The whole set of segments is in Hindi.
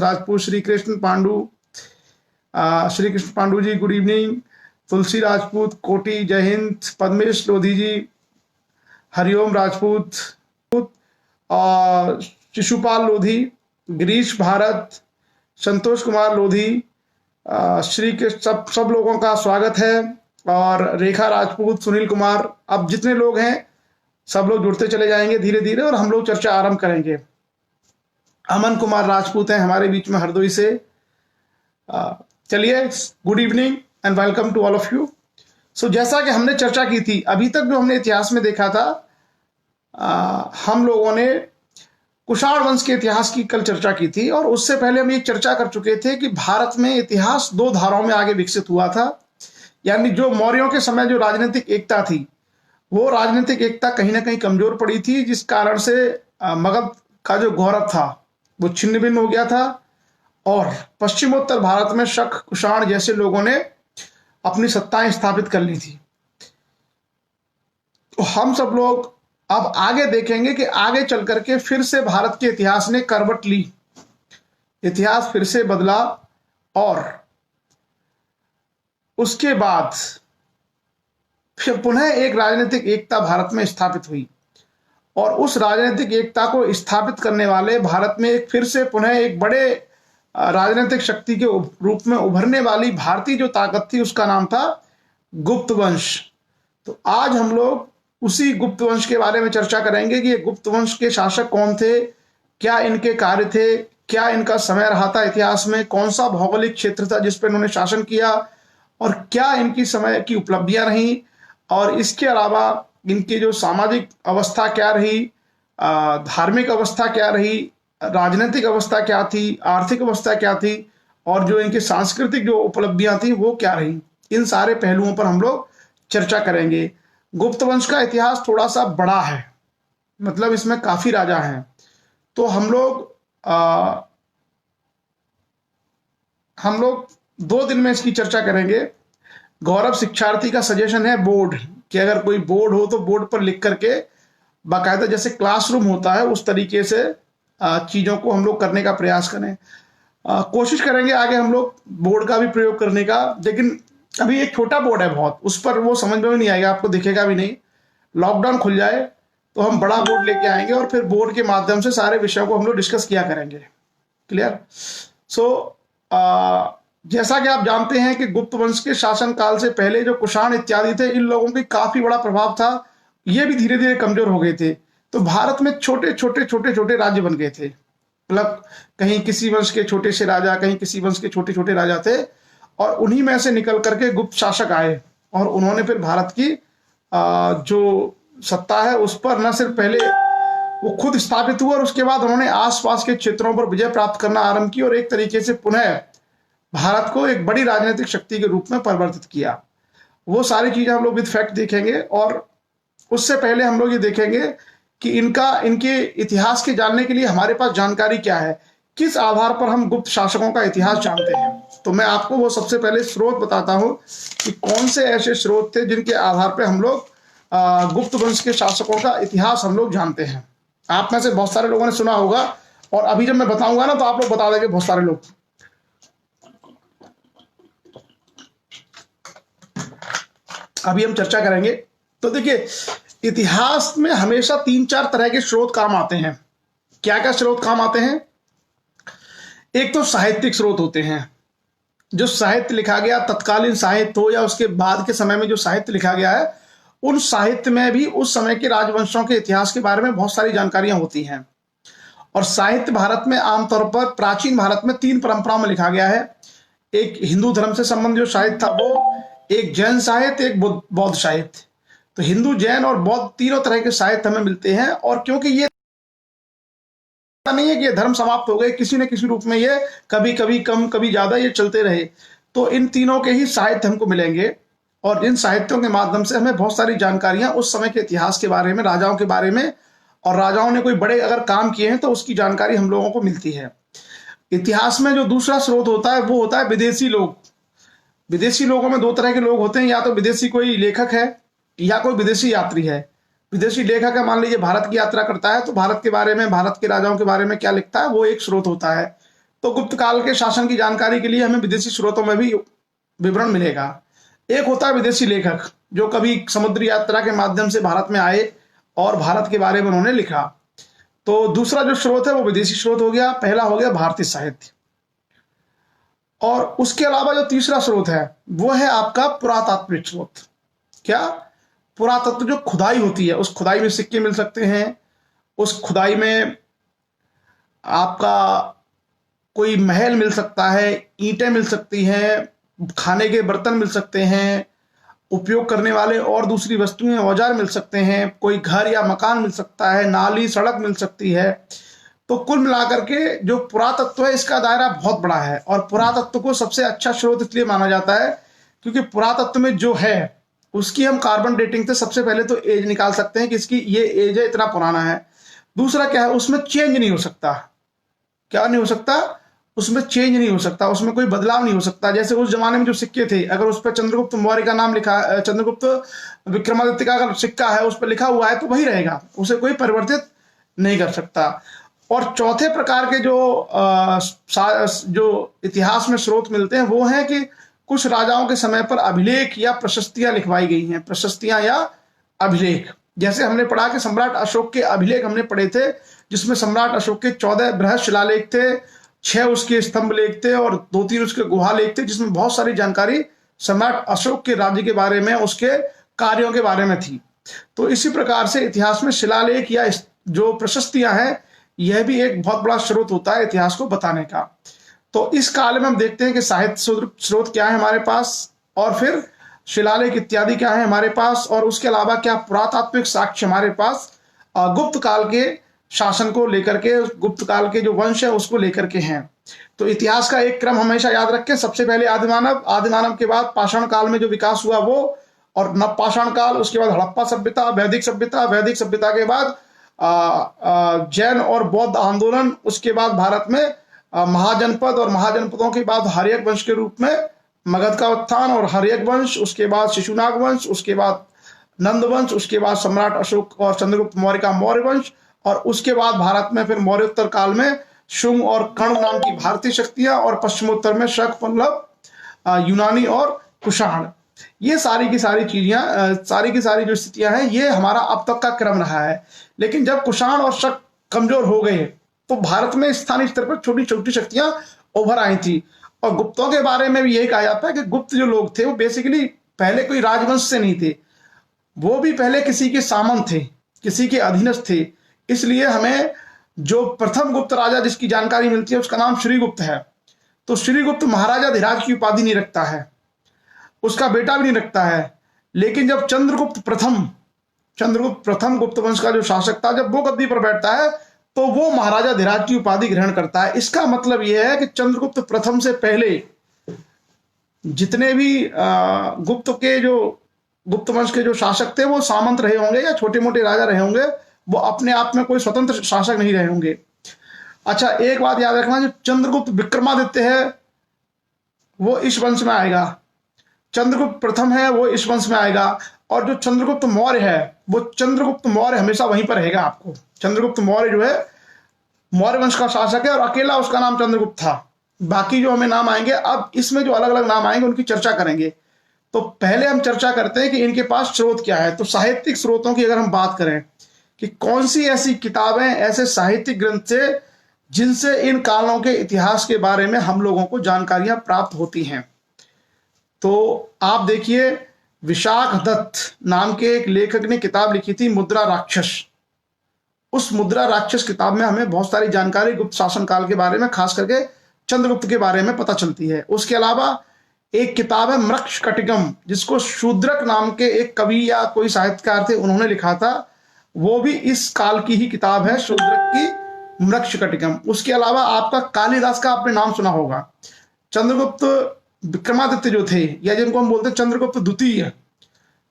राजपूत श्री कृष्ण पांडु, श्री कृष्ण पांडु जी गुड इवनिंग। तुलसी राजपूत कोटी जय हिंद। पद्मेश लोधी जी हरिओम राजपूत, और शिशुपाल लोधी, गिरीश भारत, संतोष कुमार लोधी, श्री के सब लोगों का स्वागत है। और रेखा राजपूत, सुनील कुमार, अब जितने लोग हैं सब लोग जुड़ते चले जाएंगे धीरे धीरे और हम लोग चर्चा आरंभ करेंगे। अमन कुमार राजपूत हैं हमारे बीच में हरदोई से। चलिए, good evening and welcome to all of you. So जैसा कि हमने चर्चा की थी, अभी तक जो हमने इतिहास में देखा था, हम लोगों ने कुषाण वंश के इतिहास की कल चर्चा की थी और उससे पहले हम ये चर्चा कर चुके थे कि भारत में इतिहास दो धाराओं में आगे विकसित हुआ था। यानी जो मौर्यों के समय जो राजनीतिक एकता थी, वो राजनीतिक एकता कहीं ना कहीं कमजोर पड़ी थी, जिस कारण से मगध का जो गौरव था वो छिन्न भिन्न हो गया था और पश्चिमोत्तर भारत में शक, कुषाण जैसे लोगों ने अपनी सत्ताएं स्थापित कर ली थी। तो हम सब लोग अब आगे देखेंगे कि आगे चल करके फिर से भारत के इतिहास ने करवट ली, इतिहास फिर से बदला और उसके बाद फिर पुनः एक राजनीतिक एकता भारत में स्थापित हुई और उस राजनीतिक एकता को स्थापित करने वाले भारत में एक फिर से पुनः एक बड़े राजनीतिक शक्ति के रूप में उभरने वाली भारतीय जो ताकत थी, उसका नाम था गुप्त वंश। तो आज हम लोग उसी गुप्त वंश के बारे में चर्चा करेंगे कि ये गुप्त वंश के शासक कौन थे, क्या इनके कार्य थे, क्या इनका समय रहा था इतिहास में, कौन सा भौगोलिक क्षेत्र था जिस पर इन्होंने शासन किया और क्या इनकी समय की उपलब्धियां रही, और इसके अलावा इनकी जो सामाजिक अवस्था क्या रही, धार्मिक अवस्था क्या रही, राजनीतिक अवस्था क्या थी, आर्थिक अवस्था क्या थी और जो इनकी सांस्कृतिक जो उपलब्धियां थी वो क्या रही। इन सारे पहलुओं पर हम लोग चर्चा करेंगे। गुप्त वंश का इतिहास थोड़ा सा बड़ा है, मतलब इसमें काफी राजा हैं। तो हम लोग 2 दिन में इसकी चर्चा करेंगे। गौरव शिक्षार्थी का सजेशन है बोर्ड, कि अगर कोई बोर्ड हो तो बोर्ड पर लिख करके बाकायदा जैसे क्लासरूम होता है उस तरीके से चीजों को हम लोग करने का प्रयास करें। कोशिश करेंगे आगे हम लोग बोर्ड का भी प्रयोग करने का, लेकिन अभी एक छोटा बोर्ड है बहुत, उस पर वो समझ में भी नहीं आएगा, आपको दिखेगा भी नहीं। लॉकडाउन खुल जाए तो हम बड़ा बोर्ड लेके आएंगे और फिर बोर्ड के माध्यम से सारे विषयों को हम लोग डिस्कस किया करेंगे। क्लियर? सो जैसा कि आप जानते हैं कि गुप्त वंश के शासन काल से पहले जो कुषाण इत्यादि थे, इन लोगों की काफी बड़ा प्रभाव था। ये भी धीरे धीरे कमजोर हो गए थे। तो भारत में छोटे छोटे राज्य बन गए थे, मतलब कहीं किसी वंश के छोटे से राजा, कहीं किसी वंश के छोटे छोटे राजा थे और उन्हीं में से निकल करके गुप्त शासक आए और उन्होंने फिर भारत की जो सत्ता है उस पर न सिर्फ पहले वो खुद स्थापित हुआ और उसके बाद उन्होंने आसपास के क्षेत्रों पर विजय प्राप्त करना आरंभ की और एक तरीके से पुनः भारत को एक बड़ी राजनीतिक शक्ति के रूप में परिवर्तित किया। वो सारी चीजें हम लोग विद फैक्ट देखेंगे और उससे पहले हम लोग ये देखेंगे कि इनके इतिहास के जानने के लिए हमारे पास जानकारी क्या है, किस आधार पर हम गुप्त शासकों का इतिहास जानते हैं। तो मैं आपको वो सबसे पहले स्रोत बताता हूं कि कौन से ऐसे स्रोत थे जिनके आधार पर हम लोग गुप्त वंश के शासकों का इतिहास हम लोग जानते हैं। आप में से बहुत सारे लोगों ने सुना होगा और अभी जब मैं बताऊंगा ना तो आप लोग बता देंगे बहुत सारे लोग। अभी हम चर्चा करेंगे। तो देखिए, इतिहास में हमेशा 3-4 तरह के स्रोत काम आते हैं। क्या क्या स्रोत काम आते हैं? एक तो साहित्यिक स्रोत होते हैं, जो साहित्य लिखा गया, तत्कालीन साहित्य हो या उसके बाद के समय में जो साहित्य लिखा गया है, उन साहित्य में भी उस समय के राजवंशों के इतिहास के बारे में बहुत सारी जानकारियां होती हैं। और साहित्य भारत में आमतौर पर प्राचीन भारत में 3 परंपराओं में लिखा गया है। एक हिंदू धर्म से संबंधित जो साहित्य था वो, एक जैन साहित्य, एक बौद्ध साहित्य। तो हिंदू, जैन और बौद्ध तीनों तरह के साहित्य हमें मिलते हैं। और क्योंकि ये नहीं है कि ये धर्म समाप्त हो गए, किसी न किसी रूप में ये कभी कभी कम कभी ज्यादा ये चलते रहे, तो इन तीनों के ही साहित्य हमको मिलेंगे और इन साहित्यों के माध्यम से हमें बहुत सारी जानकारियां उस समय के इतिहास के बारे में, राजाओं के बारे में, और राजाओं ने कोई बड़े अगर काम किए हैं तो उसकी जानकारी हम लोगों को मिलती है। इतिहास में जो दूसरा स्रोत होता है वो होता है विदेशी लोग। विदेशी लोगों में 2 तरह के लोग होते हैं, या तो विदेशी कोई लेखक है या कोई विदेशी यात्री है। विदेशी लेखक है, मान लीजिए भारत की यात्रा करता है तो भारत के बारे में, भारत के राजाओं के बारे में क्या लिखता है, वो एक स्रोत होता है। तो गुप्त काल के शासन की जानकारी के लिए हमें विदेशी स्रोतों में भी विवरण मिलेगा। एक होता है विदेशी लेखक, जो कभी समुद्री यात्रा के माध्यम से भारत में आए और भारत के बारे में उन्होंने लिखा। तो दूसरा जो स्रोत है वो विदेशी स्रोत हो गया, पहला हो गया भारतीय साहित्य। और उसके अलावा जो तीसरा स्रोत है वो है आपका पुरातात्विक स्रोत। क्या? पुरातत्व, जो खुदाई होती है, उस खुदाई में सिक्के मिल सकते हैं, उस खुदाई में आपका कोई महल मिल सकता है, ईंटें मिल सकती हैं, खाने के बर्तन मिल सकते हैं, उपयोग करने वाले और दूसरी वस्तुएं, औजार मिल सकते हैं, कोई घर या मकान मिल सकता है, नाली सड़क मिल सकती है। तो कुल मिलाकर के जो पुरातत्व है इसका दायरा बहुत बड़ा है, और पुरातत्व को सबसे अच्छा स्रोत इसलिए माना जाता है क्योंकि पुरातत्व में जो है उसकी हम कार्बन डेटिंग से सबसे पहले तो एज निकाल सकते हैं कि इसकी ये एज है, इतना पुराना है। दूसरा क्या है, उसमें चेंज नहीं हो सकता। क्या नहीं हो सकता? उसमें चेंज नहीं हो सकता, उसमें कोई बदलाव नहीं हो सकता। जैसे उस जमाने में जो सिक्के थे, अगर उस पर चंद्रगुप्त मौर्य का नाम लिखा, चंद्रगुप्त विक्रमादित्य का अगर सिक्का है उस पर लिखा हुआ है तो वही रहेगा, उसे कोई परिवर्तित नहीं कर सकता। और चौथे प्रकार के जो इतिहास में स्रोत मिलते हैं वो हैं कि कुछ राजाओं के समय पर अभिलेख या प्रशस्तियां लिखवाई गई हैं, प्रशस्तियां या अभिलेख। जैसे हमने पढ़ा कि सम्राट अशोक के अभिलेख हमने पढ़े थे, जिसमें सम्राट अशोक के 14 बृहद शिलालेख थे, 6 उसके स्तंभ लेख थे और 2-3 उसके गुहा लेख थे, जिसमें बहुत सारी जानकारी सम्राट अशोक के राज्य के बारे में, उसके कार्यों के बारे में थी। तो इसी प्रकार से इतिहास में शिलालेख या जो प्रशस्तियां हैं यह भी एक बहुत बड़ा स्रोत होता है इतिहास को बताने का। तो इस काल में हम देखते हैं कि साहित्य स्रोत क्या है हमारे पास, और फिर शिलालेख इत्यादि क्या है हमारे पास, और उसके अलावा क्या पुरातात्विक साक्ष्य हमारे पास गुप्त काल के शासन को लेकर के, गुप्त काल के जो वंश है उसको लेकर के हैं। तो इतिहास का एक क्रम हमेशा याद रखें, सबसे पहले आदिमानव, आदिमानव के बाद पाषाण काल में जो विकास हुआ वो, और नव पाषाण काल, उसके बाद हड़प्पा सभ्यता, वैदिक सभ्यता, वैदिक सभ्यता के बाद जैन और बौद्ध आंदोलन, उसके बाद भारत में महाजनपद, और महाजनपदों के बाद हर्यक वंश के रूप में मगध का उत्थान और हर्यक वंश, उसके बाद शिशुनाग वंश, उसके बाद नंद वंश, उसके बाद सम्राट अशोक और चंद्रगुप्त मौर्य का मौर्य वंश, और उसके बाद भारत में फिर मौर्योत्तर काल में शुंग और कर्ण नाम की भारतीय शक्तियां, और पश्चिमोत्तर में शक, पल्लव, यूनानी और कुषाण। ये सारी की सारी चीजें, सारी की सारी जो स्थितियां हैं, ये हमारा अब तक का क्रम रहा है। लेकिन जब कुषाण और शक कमजोर हो गए तो भारत में स्थानीय स्तर पर छोटी छोटी शक्तियां उभर आई थी। और गुप्तों के बारे में भी यही कहा जाता है कि गुप्त जो लोग थे वो बेसिकली पहले कोई राजवंश से नहीं थे, वो भी पहले किसी के सामंत थे, किसी के अधीनस्थ थे। इसलिए हमें जो प्रथम गुप्त राजा जिसकी जानकारी मिलती है उसका नाम श्रीगुप्त है। तो श्रीगुप्त महाराजा धीराज की उपाधि नहीं रखता है, उसका बेटा भी नहीं रखता है। लेकिन जब चंद्रगुप्त प्रथम गुप्त वंश का जो शासक था, जब वो गद्दी पर बैठता है तो वो महाराजा धीराज की उपाधि ग्रहण करता है। इसका मतलब यह है कि चंद्रगुप्त प्रथम से पहले जितने भी गुप्त वंश के जो शासक थे वो सामंत रहे होंगे या छोटे मोटे राजा रहे होंगे, वो अपने आप में कोई स्वतंत्र शासक नहीं रहे होंगे। अच्छा, एक बात याद रखना, जो चंद्रगुप्त विक्रमादित्य है वो इस वंश में आएगा, चंद्रगुप्त प्रथम है वो इस वंश में आएगा, और जो चंद्रगुप्त मौर्य है वो चंद्रगुप्त मौर्य हमेशा वहीं पर रहेगा। आपको चंद्रगुप्त मौर्य जो है मौर्य वंश का शासक है और अकेला उसका नाम चंद्रगुप्त था। बाकी जो हमें नाम आएंगे, अब इसमें जो अलग अलग नाम आएंगे उनकी चर्चा करेंगे। तो पहले हम चर्चा करते हैं कि इनके पास स्रोत क्या है। तो साहित्यिक स्रोतों की अगर हम बात करें कि कौन सी ऐसी किताबें, ऐसे साहित्यिक ग्रंथ थे जिनसे इन कालों के इतिहास के बारे में हम लोगों को जानकारियां प्राप्त होती हैं, तो आप देखिए विशाख दत्त नाम के एक लेखक ने किताब लिखी थी मुद्रा राक्षस। उस मुद्रा राक्षस किताब में हमें बहुत सारी जानकारी गुप्त शासन काल के बारे में, खास करके चंद्रगुप्त के बारे में पता चलती है। उसके अलावा एक किताब है मृक्षकटिकम, जिसको शूद्रक नाम के एक कवि या कोई साहित्यकार थे उन्होंने लिखा था, वो भी इस काल की ही किताब है, शूद्रक की मृक्षकटिकम। उसके अलावा आपका कालिदास का आपने नाम सुना होगा। चंद्रगुप्त विक्रमादित्य जो थे, या जिनको हम बोलते हैं चंद्रगुप्त द्वितीय,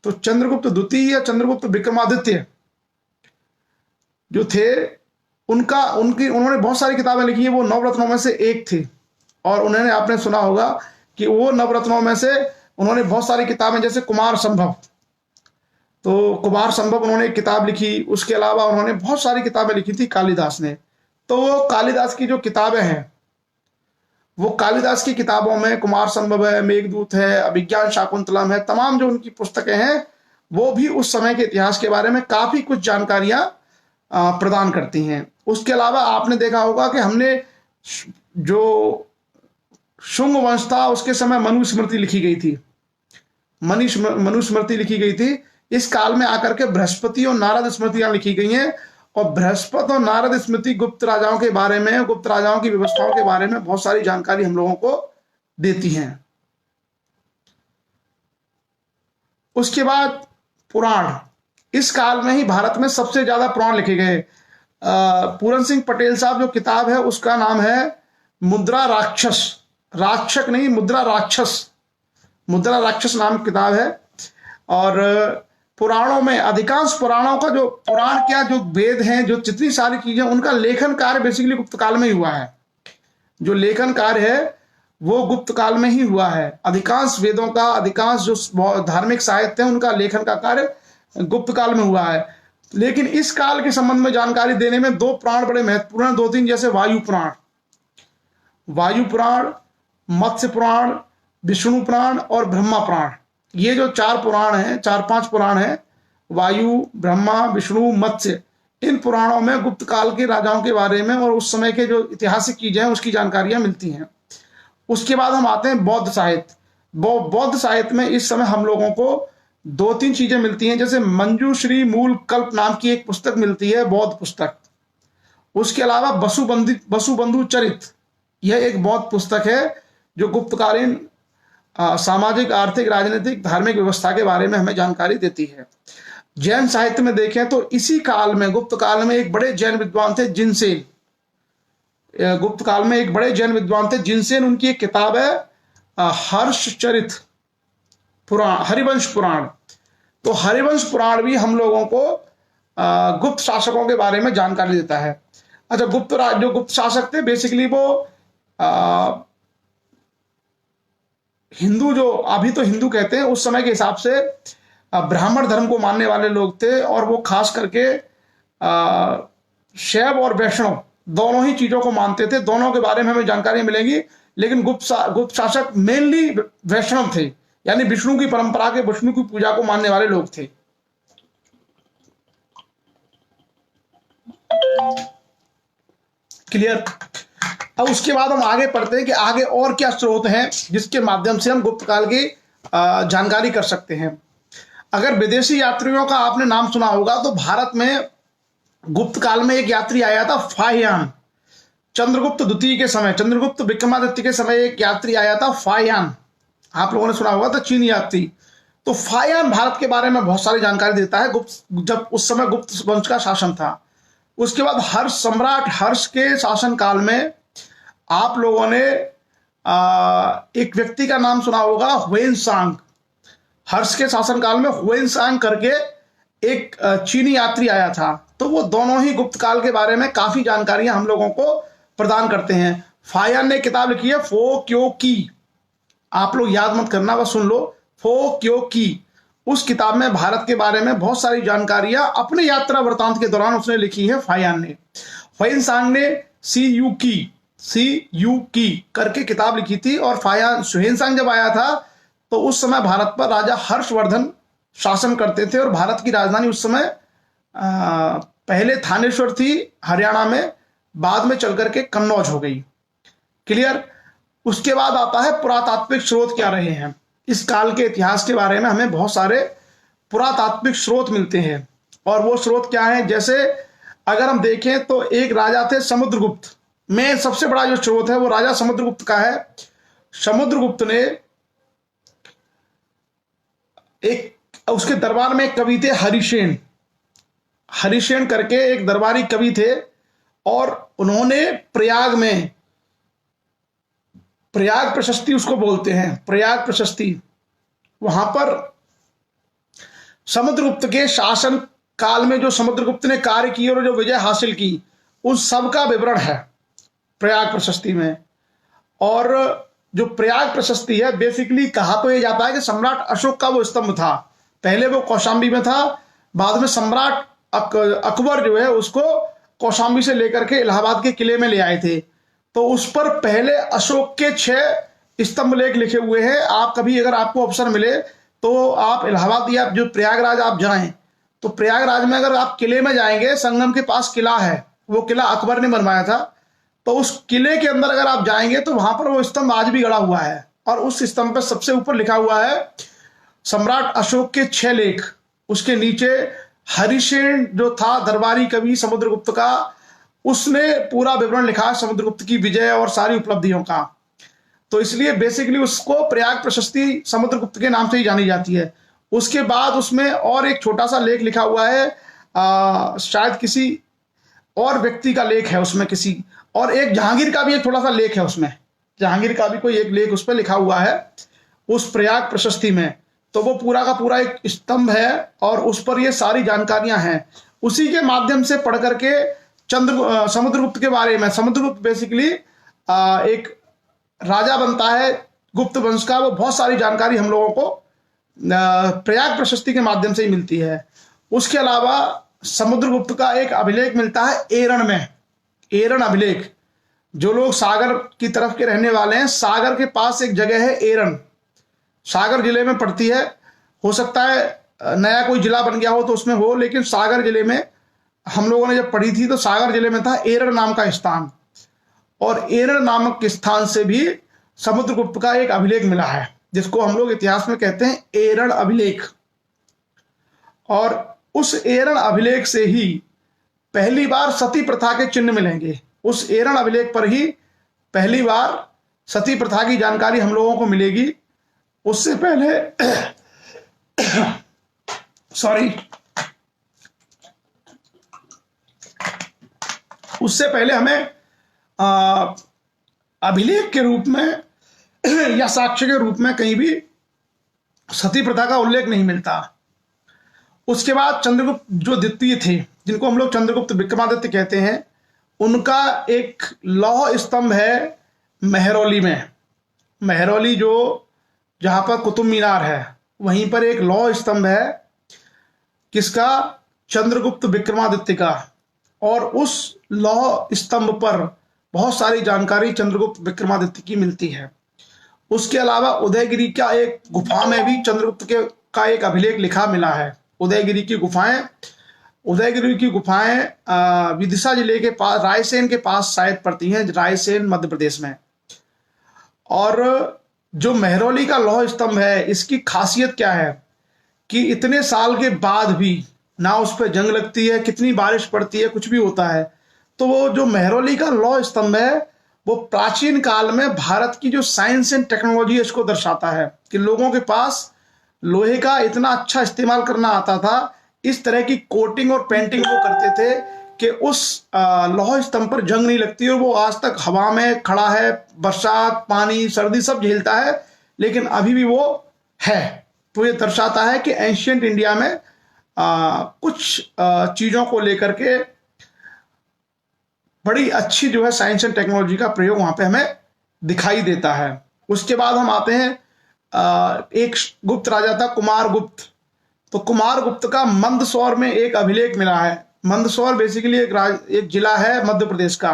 तो चंद्रगुप्त द्वितीय या चंद्रगुप्त विक्रमादित्य जो थे उन्होंने बहुत सारी किताबें लिखी है। वो नवरत्नों में से एक थे, और उन्होंने, आपने सुना होगा कि वो नवरत्नों में से उन्होंने बहुत सारी किताबें, जैसे कुमार संभव, तो कुमार संभव उन्होंने एक किताब लिखी। उसके अलावा उन्होंने बहुत सारी किताबें लिखी थी कालिदास ने। तो वो कालिदास की जो किताबें हैं वो कालिदास की किताबों में कुमार संभव है, मेघदूत है, अभिज्ञान शाकुंतलम है, तमाम जो उनकी पुस्तकें हैं वो भी उस समय के इतिहास के बारे में काफी कुछ जानकारियां प्रदान करती हैं। उसके अलावा आपने देखा होगा कि हमने जो शुंग वंश था उसके समय मनुस्मृति लिखी गई थी, मनुस्मृति लिखी गई थी। इस काल में आकर के बृहस्पति और नारद स्मृतियां लिखी गई हैं, और बृहस्पति और नारद स्मृति गुप्त राजाओं के बारे में, गुप्त राजाओं की व्यवस्थाओं के बारे में बहुत सारी जानकारी हम लोगों को देती हैं। उसके बाद पुराण, इस काल में ही भारत में सबसे ज्यादा पुराण लिखे गए। पूरन सिंह पटेल साहब जो किताब है उसका नाम है मुद्रा राक्षस, राक्षक नहीं मुद्रा राक्षस, मुद्रा राक्षस नाम किताब है। और पुराणों में अधिकांश पुराणों का जो पुराण क्या जो वेद हैं, जो जितनी सारी चीजें, उनका लेखन कार्य बेसिकली गुप्त काल में ही हुआ है। जो लेखन कार्य है वो गुप्त काल में ही हुआ है। अधिकांश वेदों का, अधिकांश जो धार्मिक साहित्य है उनका लेखन का कार्य गुप्त काल में हुआ है। लेकिन इस काल के संबंध में जानकारी देने में दो पुराण बड़े महत्वपूर्ण हैं, दो तीन, जैसे वायु पुराण, वायु पुराण, मत्स्य पुराण, विष्णु पुराण और ब्रह्मा पुराण। ये जो चार पुराण हैं, चार पांच पुराण हैं, वायु, ब्रह्मा, विष्णु, मत्स्य, इन पुराणों में गुप्त काल के राजाओं के बारे में और उस समय के जो ऐतिहासिक चीजें हैं उसकी जानकारियां मिलती हैं। उसके बाद हम आते हैं बौद्ध साहित्य। बौद्ध साहित्य में इस समय हम लोगों को दो तीन चीजें मिलती हैं, जैसे मंजूश्री मूल कल्प नाम की एक पुस्तक मिलती है, बौद्ध पुस्तक। उसके अलावा वसुबंधु चरित, यह एक बौद्ध पुस्तक है जो गुप्तकालीन सामाजिक, आर्थिक, राजनीतिक, धार्मिक व्यवस्था के बारे में हमें जानकारी देती है। जैन साहित्य में देखें तो इसी काल में, गुप्त काल में एक बड़े जैन विद्वान थे जिनसेन। गुप्त काल में एक बड़े जैन विद्वान थे जिनसेन, उनकी एक किताब है हर्षचरित पुराण, हरिवंश पुराण। तो हरिवंश पुराण भी हम लोगों को गुप्त शासकों के बारे में जानकारी देता है। अच्छा, जो गुप्त शासक थे बेसिकली वो हिंदू, जो अभी तो हिंदू कहते हैं, उस समय के हिसाब से ब्राह्मण धर्म को मानने वाले लोग थे, और वो खास करके शैव और वैष्णव दोनों ही चीजों को मानते थे। दोनों के बारे में हमें जानकारी मिलेगी, लेकिन गुप्त शासक मेनली वैष्णव थे, यानी विष्णु की परंपरा के, विष्णु की पूजा को मानने वाले लोग थे। क्लियर? अब उसके बाद हम आगे पढ़ते हैं कि आगे और क्या स्रोत हैं जिसके माध्यम से हम गुप्त काल की जानकारी कर सकते हैं। अगर विदेशी यात्रियों का आपने नाम सुना होगा तो भारत में गुप्त काल में एक यात्री आया था, फाहियान। चंद्रगुप्त द्वितीय के समय, चंद्रगुप्त विक्रमादित्य के समय एक यात्री आया था, फाहियान। आप लोगों ने सुना होगा तो चीनी यात्री। तो फाहियान भारत के बारे में बहुत सारी जानकारी देता है, जब उस समय गुप्त वंश का शासन था। उसके बाद हर्ष, सम्राट हर्ष के शासन काल में आप लोगों ने एक व्यक्ति का नाम सुना होगा, ह्वेनसांग। हर्ष के शासन काल में ह्वेनसांग करके एक चीनी यात्री आया था। तो वो दोनों ही गुप्त काल के बारे में काफी जानकारियां हम लोगों को प्रदान करते हैं। फाहियान ने किताब लिखी है फो क्यो की, आप लोग याद मत करना, बस सुन लो, फो क्यो की। उस किताब में भारत के बारे में बहुत सारी जानकारियां अपने यात्रा वृतांत के दौरान उसने लिखी है फाहियान ने। ह्वेनसांग ने सी यू की करके किताब लिखी थी। और ह्वेनसांग जब आया था तो उस समय भारत पर राजा हर्षवर्धन शासन करते थे, और भारत की राजधानी उस समय पहले थानेश्वर थी हरियाणा में, बाद में चल करके कन्नौज हो गई। क्लियर? उसके बाद आता है पुरातात्विक स्रोत क्या रहे हैं। इस काल के इतिहास के बारे में हमें बहुत सारे पुरातात्विक स्रोत मिलते हैं, और वो स्रोत क्या है, जैसे अगर हम देखें तो एक राजा थे समुद्रगुप्त। में सबसे बड़ा जो स्रोत है वो राजा समुद्रगुप्त का है। समुद्रगुप्त ने उसके दरबार में एक कवि थे हरिसेन, हरिसेन करके एक दरबारी कवि थे, और उन्होंने प्रयाग में, प्रयाग प्रशस्ति उसको बोलते हैं, प्रयाग प्रशस्ति, वहां पर समुद्रगुप्त के शासन काल में जो समुद्रगुप्त ने कार्य किए और जो विजय हासिल की उन सब का विवरण है प्रयाग प्रशस्ति में। और जो प्रयाग प्रशस्ति है बेसिकली कहा तो ये जाता है कि सम्राट अशोक का वो स्तंभ था। पहले वो कौशाम्बी में था, बाद में सम्राट अकबर जो है उसको कौशाम्बी से लेकर के इलाहाबाद के किले में ले आए थे। तो उस पर पहले अशोक के 6 स्तंभ लेख लिखे हुए हैं। आप कभी अगर आपको अवसर मिले तो आप इलाहाबाद या जो प्रयागराज आप जाएं, तो प्रयागराज में अगर आप किले में जाएंगे, संगम के पास किला है, वो किला अकबर ने बनवाया था। तो उस किले के अंदर अगर आप जाएंगे तो वहां पर वो स्तंभ आज भी गड़ा हुआ है, और उस स्तंभ पर सबसे ऊपर लिखा हुआ है सम्राट अशोक के 6 लेख। उसके नीचे हरिसेन जो था दरबारी कवि समुद्रगुप्त का, उसने पूरा विवरण लिखा है समुद्रगुप्त की विजय और सारी उपलब्धियों का। तो इसलिए बेसिकली उसको प्रयाग प्रशस्ति समुद्रगुप्त के नाम से ही जानी जाती है। उसके बाद उसमें और एक छोटा सा लेख लिखा हुआ है, शायद किसी और व्यक्ति का लेख है उसमें किसी, और एक जहांगीर का भी एक थोड़ा सा लेख है उसमें, जहांगीर का भी कोई एक लेख उस पर लिखा हुआ है उस प्रयाग प्रशस्ति में। तो वो पूरा का पूरा एक स्तंभ है और उस पर ये सारी जानकारियां हैं। उसी के माध्यम से पढ़ करके समुद्रगुप्त के बारे में, समुद्रगुप्त बेसिकली एक राजा बनता है गुप्त वंश का, वो बहुत सारी जानकारी हम लोगों को प्रयाग प्रशस्ति के माध्यम से ही मिलती है। उसके अलावा समुद्रगुप्त का एक अभिलेख मिलता है एरण में, एरण अभिलेख। जो लोग सागर की तरफ के रहने वाले हैं, सागर के पास एक जगह है एरण, सागर जिले में पड़ती है। हो सकता है नया कोई जिला बन गया हो तो उसमें हो, लेकिन सागर जिले में हम लोगों ने जब पढ़ी थी तो सागर जिले में था एरण नाम का स्थान, और एरण नामक स्थान से भी समुद्रगुप्त का एक अभिलेख मिला है, जिसको हम लोग इतिहास में कहते हैं एरण अभिलेख। और उस एरण अभिलेख से ही पहली बार सती प्रथा के चिन्ह मिलेंगे। उस एरण अभिलेख पर ही पहली बार सती प्रथा की जानकारी हम लोगों को मिलेगी। उससे पहले सॉरी, उससे पहले हमें अभिलेख के रूप में या साक्ष्य के रूप में कहीं भी सती प्रथा का उल्लेख नहीं मिलता। उसके बाद चंद्रगुप्त जो द्वितीय थे, जिनको हम लोग चंद्रगुप्त विक्रमादित्य कहते हैं, उनका एक लौह स्तंभ है महरौली में। महरौली जो जहां पर कुतुब मीनार है, वहीं पर एक लौह स्तंभ है, किसका? चंद्रगुप्त विक्रमादित्य का। और उस लौह स्तंभ पर बहुत सारी जानकारी चंद्रगुप्त विक्रमादित्य की मिलती है। उसके अलावा उदयगिरी का एक गुफा में भी चंद्रगुप्त के का एक अभिलेख लिखा मिला है। उदयगिरी की गुफाएं, उदयगिरी की गुफाएं विदिशा जिले के पास, रायसेन के पास शायद पड़ती हैं, रायसेन मध्य प्रदेश में। और जो महरौली का लौह स्तंभ है, इसकी खासियत क्या है कि इतने साल के बाद भी ना उस पर जंग लगती है, कितनी बारिश पड़ती है, कुछ भी होता है, तो वो जो महरौली का लौह स्तंभ है वो प्राचीन काल में भारत की जो साइंस एंड टेक्नोलॉजी है इसको दर्शाता है कि लोगों के पास लोहे का इतना अच्छा इस्तेमाल करना आता था। इस तरह की कोटिंग और पेंटिंग वो करते थे कि उस लौह स्तंभ पर जंग नहीं लगती, और वो आज तक हवा में खड़ा है, बरसात, पानी, सर्दी सब झेलता है, लेकिन अभी भी वो है। तो ये दर्शाता है कि एंशियंट इंडिया में कुछ चीज़ों को लेकर के बड़ी अच्छी जो है साइंस एंड टेक्नोलॉजी का प्रयोग वहां पे हमें दिखाई देता है। उसके बाद हम आते हैं, एक गुप्त राजा था कुमारगुप्त। तो कुमारगुप्त का मंदसौर में एक अभिलेख मिला है। मंदसौर बेसिकली एक जिला है मध्य प्रदेश का।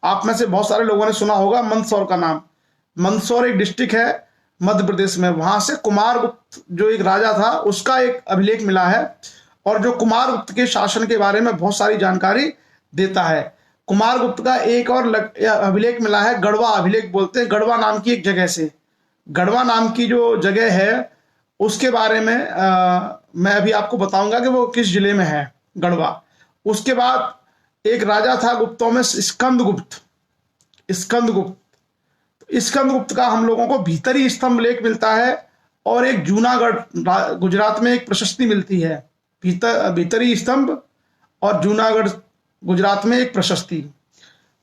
आप में से बहुत सारे लोगों ने सुना होगा मंदसौर का नाम। मंदसौर एक डिस्ट्रिक्ट है मध्य प्रदेश में। वहां से कुमारगुप्त जो एक राजा था उसका एक अभिलेख मिला है, और जो कुमारगुप्त के शासन के बारे में बहुत सारी जानकारी देता है। कुमारगुप्त का एक और अभिलेख मिला है, गढ़वा अभिलेख बोलते हैं, गढ़वा नाम की एक जगह से। गढ़वा नाम की जो जगह है उसके बारे में मैं अभी आपको बताऊंगा कि वो किस जिले में है, गढ़वा। उसके बाद एक राजा था गुप्तों में, स्कंदगुप्त। स्कंदगुप्त का हम लोगों को भीतरी स्तंभ लेख मिलता है, और एक जूनागढ़ गुजरात में एक प्रशस्ति मिलती है, भीतरी स्तंभ और जूनागढ़ गुजरात में एक प्रशस्ति।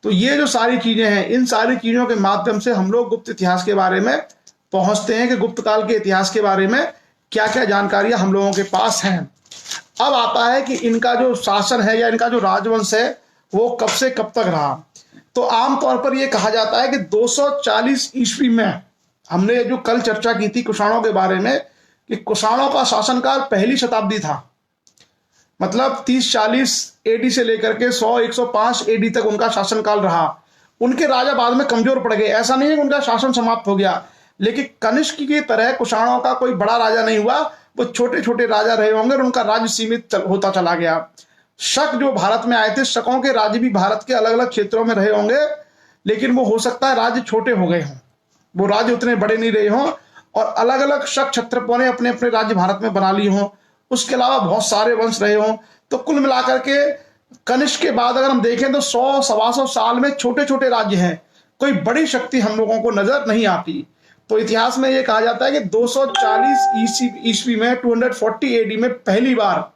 तो ये जो सारी चीजें हैं, इन सारी चीजों के माध्यम से हम लोग गुप्त इतिहास के बारे में पहुंचते हैं कि गुप्त काल के इतिहास के बारे में क्या क्या जानकारियां हम लोगों के पास हैं। अब आता है कि इनका जो शासन है या इनका जो राजवंश है वो कब से कब तक रहा। तो आमतौर पर यह कहा जाता है कि 240 ईस्वी में, हमने जो कल चर्चा की थी कुषाणों के बारे में, कि कुषाणों का शासनकाल पहली शताब्दी था, मतलब 30-40 एडी से लेकर के 100-105 एडी तक उनका शासनकाल रहा। उनके राजा बाद में कमजोर पड़ गए। ऐसा नहीं है कि उनका शासन समाप्त हो गया, लेकिन कनिष्क की तरह कुषाणों का कोई बड़ा राजा नहीं हुआ, वो छोटे छोटे राजा रहे होंगे और उनका राज्य सीमित होता चला गया। शक जो भारत में आए थे, शकों के राज्य भी भारत के अलग अलग क्षेत्रों में रहे होंगे, लेकिन वो हो सकता है राज्य छोटे हो गए हों, वो राज्य उतने बड़े नहीं रहे हों, और अलग अलग शक क्षत्रपों ने अपने अपने राज्य भारत में बना लिए हों। उसके अलावा बहुत सारे वंश रहे हों। तो कुल मिलाकर के कनिष्क के बाद अगर हम देखें तो 100-125 साल में छोटे छोटे राज्य हैं, कोई बड़ी शक्ति हम लोगों को नजर नहीं आती। तो इतिहास में यह कहा जाता है कि 240 ईस्वी में 240 एडी में पहली बार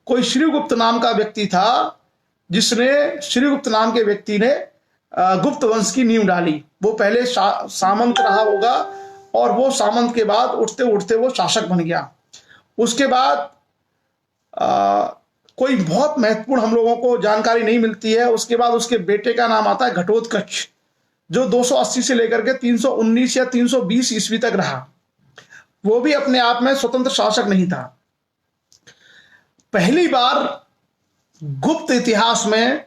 कोई श्रीगुप्त नाम का व्यक्ति था, जिसने श्रीगुप्त नाम के व्यक्ति ने गुप्त वंश की नींव डाली। वो पहले सामंत रहा होगा और वो सामंत के बाद उठते उठते वो शासक बन गया। उसके बाद कोई बहुत महत्वपूर्ण हम लोगों को जानकारी नहीं मिलती है। उसके बाद उसके बेटे का नाम आता है घटोत्कच, जो 280 से लेकर के 319 या 320 ईस्वी तक रहा। वो भी अपने आप में स्वतंत्र शासक नहीं था। पहली बार गुप्त इतिहास में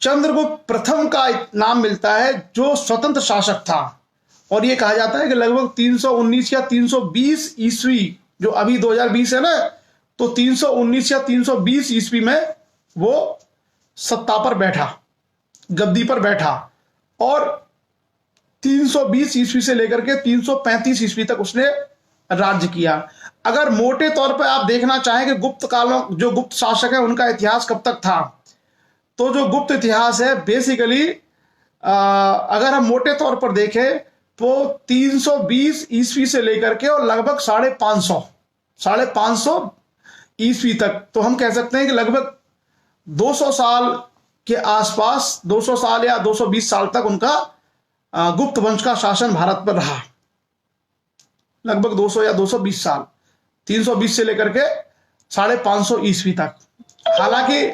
चंद्रगुप्त प्रथम का नाम मिलता है, जो स्वतंत्र शासक था, और यह कहा जाता है कि लगभग 319 या 320 ईस्वी, जो अभी 2020 है ना, तो 319 या 320 ईस्वी में वो सत्ता पर बैठा, गद्दी पर बैठा, और 320 ईस्वी से लेकर के 335 ईस्वी तक उसने राज्य किया। अगर मोटे तौर पर आप देखना चाहें कि गुप्त कालों जो गुप्त शासक है उनका इतिहास कब तक था, तो जो गुप्त इतिहास है बेसिकली अगर हम मोटे तौर पर देखें तो 320 ईस्वी से लेकर के और लगभग 550 ईस्वी तक, तो हम कह सकते हैं कि लगभग 200 साल के आसपास, 200 साल या 220 साल तक उनका गुप्त वंश का शासन भारत पर रहा। लगभग 200 या 220 साल, 320 से लेकर के 550 ईस्वी तक। हालांकि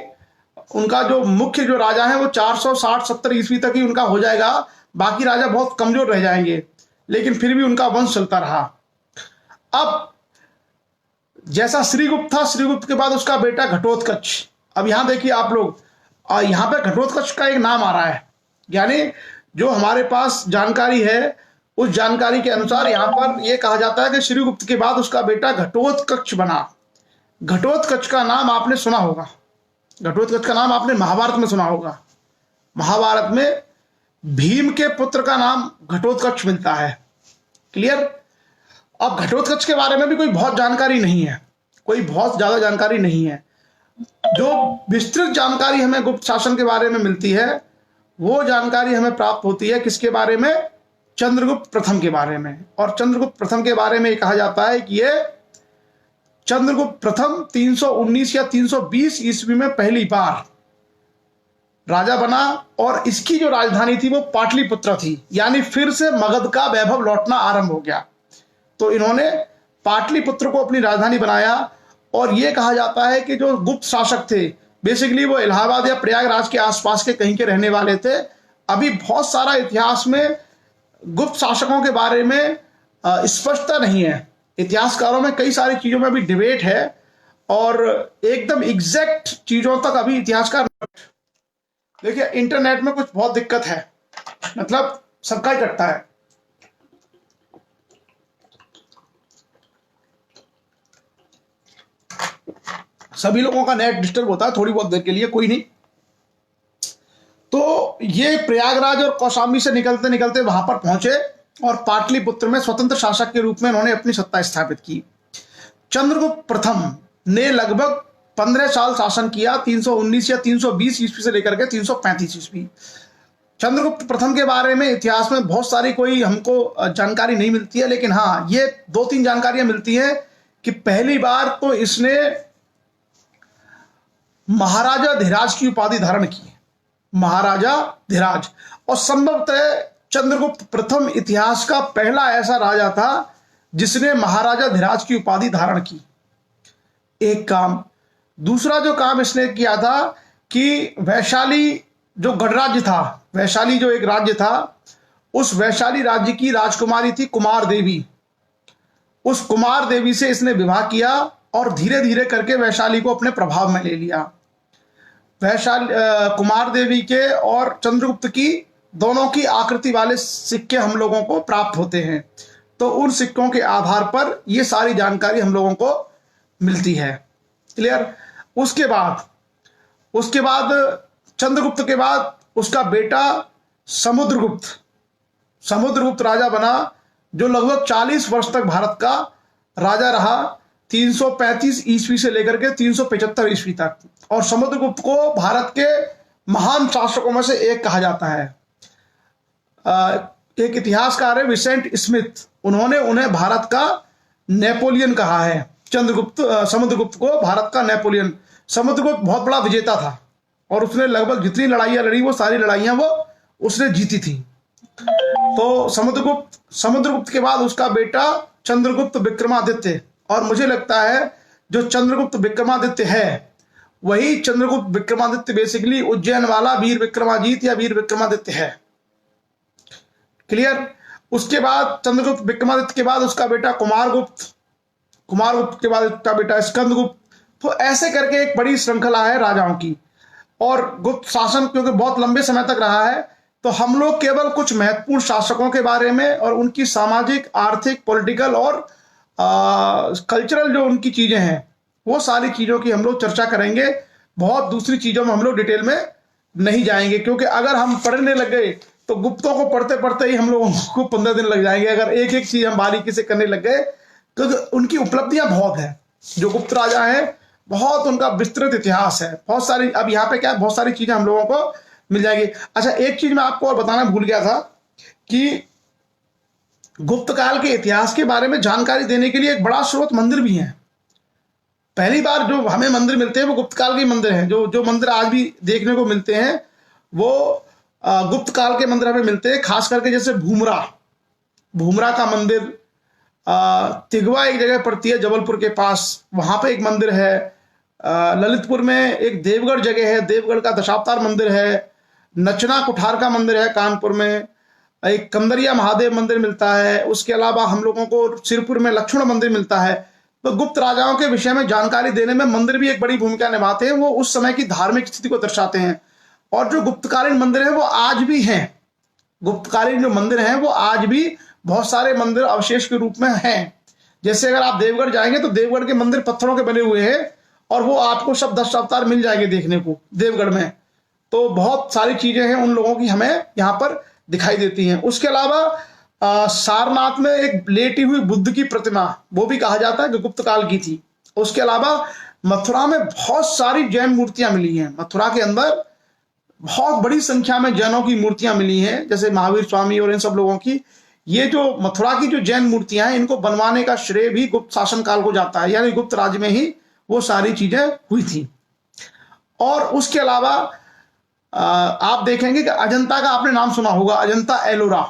उनका जो मुख्य जो राजा है वो 460-70 ईस्वी तक ही उनका हो जाएगा, बाकी राजा बहुत कमजोर रह जाएंगे, लेकिन फिर भी उनका वंश चलता रहा। अब जैसा श्रीगुप्त था, श्रीगुप्त के बाद उसका बेटा घटोत्कच। अब यहां देखिए आप लोग, यहां पे घटोत्कच का एक नाम आ रहा है, यानी जो हमारे पास जानकारी है उस जानकारी के अनुसार यहां पर यह कहा जाता है कि श्रीगुप्त के बाद उसका बेटा घटोत्कच बना। घटोत्कच का नाम आपने सुना होगा, घटोत्कच का नाम आपने महाभारत में सुना होगा। महाभारत में भीम के पुत्र का नाम घटोत्कच मिलता है। क्लियर? अब घटोत्कच के बारे में भी कोई बहुत जानकारी नहीं है, कोई बहुत ज्यादा जानकारी नहीं है। जो विस्तृत जानकारी हमें गुप्त शासन के बारे में मिलती है वो जानकारी हमें प्राप्त होती है किसके बारे में? चंद्रगुप्त प्रथम के बारे में। और चंद्रगुप्त प्रथम के बारे में कहा जाता है कि ये चंद्रगुप्त प्रथम 319 या 320 ईस्वी में पहली बार राजा बना, और इसकी जो राजधानी थी वो पाटलिपुत्र थी, यानी फिर से मगध का वैभव लौटना आरंभ हो गया। तो इन्होंने पाटलिपुत्र को अपनी राजधानी बनाया, और यह कहा जाता है कि जो गुप्त शासक थे बेसिकली वो इलाहाबाद या प्रयागराज के आसपास के कहीं के रहने वाले थे। अभी बहुत सारा इतिहास में गुप्त शासकों के बारे में स्पष्टता नहीं है। इतिहासकारों में कई सारी चीजों में अभी डिबेट है, और एकदम एग्जैक्ट चीजों तक अभी इतिहासकार। देखिए इंटरनेट में कुछ बहुत दिक्कत है, मतलब सबका ही कटता है। सभी लोगों का नेट डिस्टर्ब होता है थोड़ी बहुत देर के लिए, कोई नहीं। तो ये प्रयागराज और कौशाम्बी से निकलते निकलते वहां पर पहुंचे, और पाटलिपुत्र में स्वतंत्र शासक के रूप में उन्होंने अपनी सत्ता स्थापित की। चंद्रगुप्त प्रथम ने लगभग 15 साल शासन किया, 319 या 320 ईस्वी से लेकर के 335 ईस्वी। चंद्रगुप्त प्रथम के बारे में इतिहास में बहुत सारी कोई हमको जानकारी नहीं मिलती है, लेकिन हाँ ये 2-3 जानकारियां मिलती हैं कि पहली बार तो इसने महाराजा धीराज की उपाधि धारण की, महाराजा धीराज। और संभवतः चंद्रगुप्त प्रथम इतिहास का पहला ऐसा राजा था जिसने महाराजा धीराज की उपाधि धारण की। एक काम। दूसरा जो काम इसने किया था कि वैशाली जो गणराज्य था, वैशाली जो एक राज्य था, उस वैशाली राज्य की राजकुमारी थी कुमार देवी। उस कुमार देवी से इसने विवाह किया और धीरे धीरे करके वैशाली को अपने प्रभाव में ले लिया। वैशाली कुमार देवी के और चंद्रगुप्त की दोनों की आकृति वाले सिक्के हम लोगों को प्राप्त होते हैं। तो उन सिक्कों के आधार पर ये सारी जानकारी हम लोगों को मिलती है। क्लियर। उसके बाद चंद्रगुप्त के बाद उसका बेटा समुद्रगुप्त राजा बना, जो लगभग 40 वर्ष तक भारत का राजा रहा, 335 ईस्वी से लेकर के 375 ईस्वी तक। और समुद्रगुप्त को भारत के महान शासकों में से एक कहा जाता है। एक इतिहासकार है विसेंट स्मिथ, उन्होंने उन्हें भारत का नेपोलियन कहा है। समुद्रगुप्त को भारत का नेपोलियन। समुद्रगुप्त बहुत बड़ा विजेता था और उसने लगभग जितनी लड़ाइयां लड़ी वो सारी लड़ाइयां वो उसने जीती थी। तो समुद्रगुप्त के बाद उसका बेटा चंद्रगुप्त विक्रमादित्य, और मुझे लगता है जो चंद्रगुप्त विक्रमादित्य है वही चंद्रगुप्त विक्रमादित्य बेसिकली उज्जैन वाला वीर विक्रमाजीत या वीर विक्रमादित्य है। क्लियर। उसके बाद चंद्रगुप्त विक्रमादित्य के बाद उसका बेटा कुमारगुप्त के बाद उसका बेटा स्कंदगुप्त। तो ऐसे करके एक बड़ी श्रृंखला है राजाओं की। और गुप्त शासन क्योंकि बहुत लंबे समय तक रहा है, तो हम लोग केवल कुछ महत्वपूर्ण शासकों के बारे में और उनकी सामाजिक, आर्थिक, पॉलिटिकल और कल्चरल जो उनकी चीजें हैं वो सारी चीजों की हम लोग चर्चा करेंगे। बहुत दूसरी चीजों में हम लोग डिटेल में नहीं जाएंगे, क्योंकि अगर हम पढ़ने लग गए तो गुप्तों को पढ़ते पढ़ते ही हम लोगों को 15 दिन लग जाएंगे। अगर एक एक चीज हम बारीकी से करने लग गए तो उनकी उपलब्धियां बहुत है। जो गुप्त राजा है बहुत उनका विस्तृत इतिहास है, बहुत सारी। अब यहाँ पे क्या है, बहुत सारी चीजें हम लोगों को मिल जाएगी। अच्छा, एक चीज मैं आपको और बताना भूल गया था कि गुप्त काल के इतिहास के बारे में जानकारी देने के लिए एक बड़ा स्रोत मंदिर भी है। पहली बार जो हमें मंदिर मिलते हैं वो गुप्त काल के मंदिर हैं। जो मंदिर आज भी देखने को मिलते हैं वो गुप्त काल के मंदिर हमें मिलते हैं। खास करके जैसे भूमरा का मंदिर, तिगवा एक जगह पड़ती है जबलपुर के पास, वहां पे एक मंदिर है। ललितपुर में एक देवगढ़ जगह है, देवगढ़ का दशावतार मंदिर है। नचना कुठार का मंदिर है कानपुर में। एक कंदरिया महादेव मंदिर मिलता है। उसके अलावा हम लोगों को सिरपुर में लक्ष्मण मंदिर मिलता है। तो गुप्त राजाओं के विषय में जानकारी देने में मंदिर भी एक बड़ी भूमिका निभाते हैं। वो उस समय की धार्मिक स्थिति को दर्शाते हैं। और जो गुप्तकालीन मंदिर हैं वो आज भी हैं। गुप्तकालीन जो मंदिर हैं वो आज भी बहुत सारे मंदिर अवशेष के रूप में हैं। जैसे अगर आप देवगढ़ जाएंगे तो देवगढ़ के मंदिर पत्थरों के बने हुए हैं और वो आपको सब दशावतार मिल जाएंगे देखने को देवगढ़ में। तो बहुत सारी चीजें हैं उन लोगों की हमें यहाँ पर दिखाई देती हैं। उसके अलावा सारनाथ में एक लेटी हुई बुद्ध की प्रतिमा, वो भी कहा जाता है कि गुप्त काल की थी। उसके अलावा मथुरा में बहुत सारी जैन मूर्तियां मिली हैं। मथुरा के अंदर बहुत बड़ी संख्या में जैनों की मूर्तियां मिली हैं, जैसे महावीर स्वामी और इन सब लोगों की। ये जो मथुरा की जो जैन मूर्तियां हैं इनको बनवाने का श्रेय भी गुप्त शासन काल को जाता है, यानी गुप्त राज्य में ही वो सारी चीजें हुई थी। और उसके अलावा आप देखेंगे कि अजंता का आपने नाम सुना होगा, अजंता एलोरा।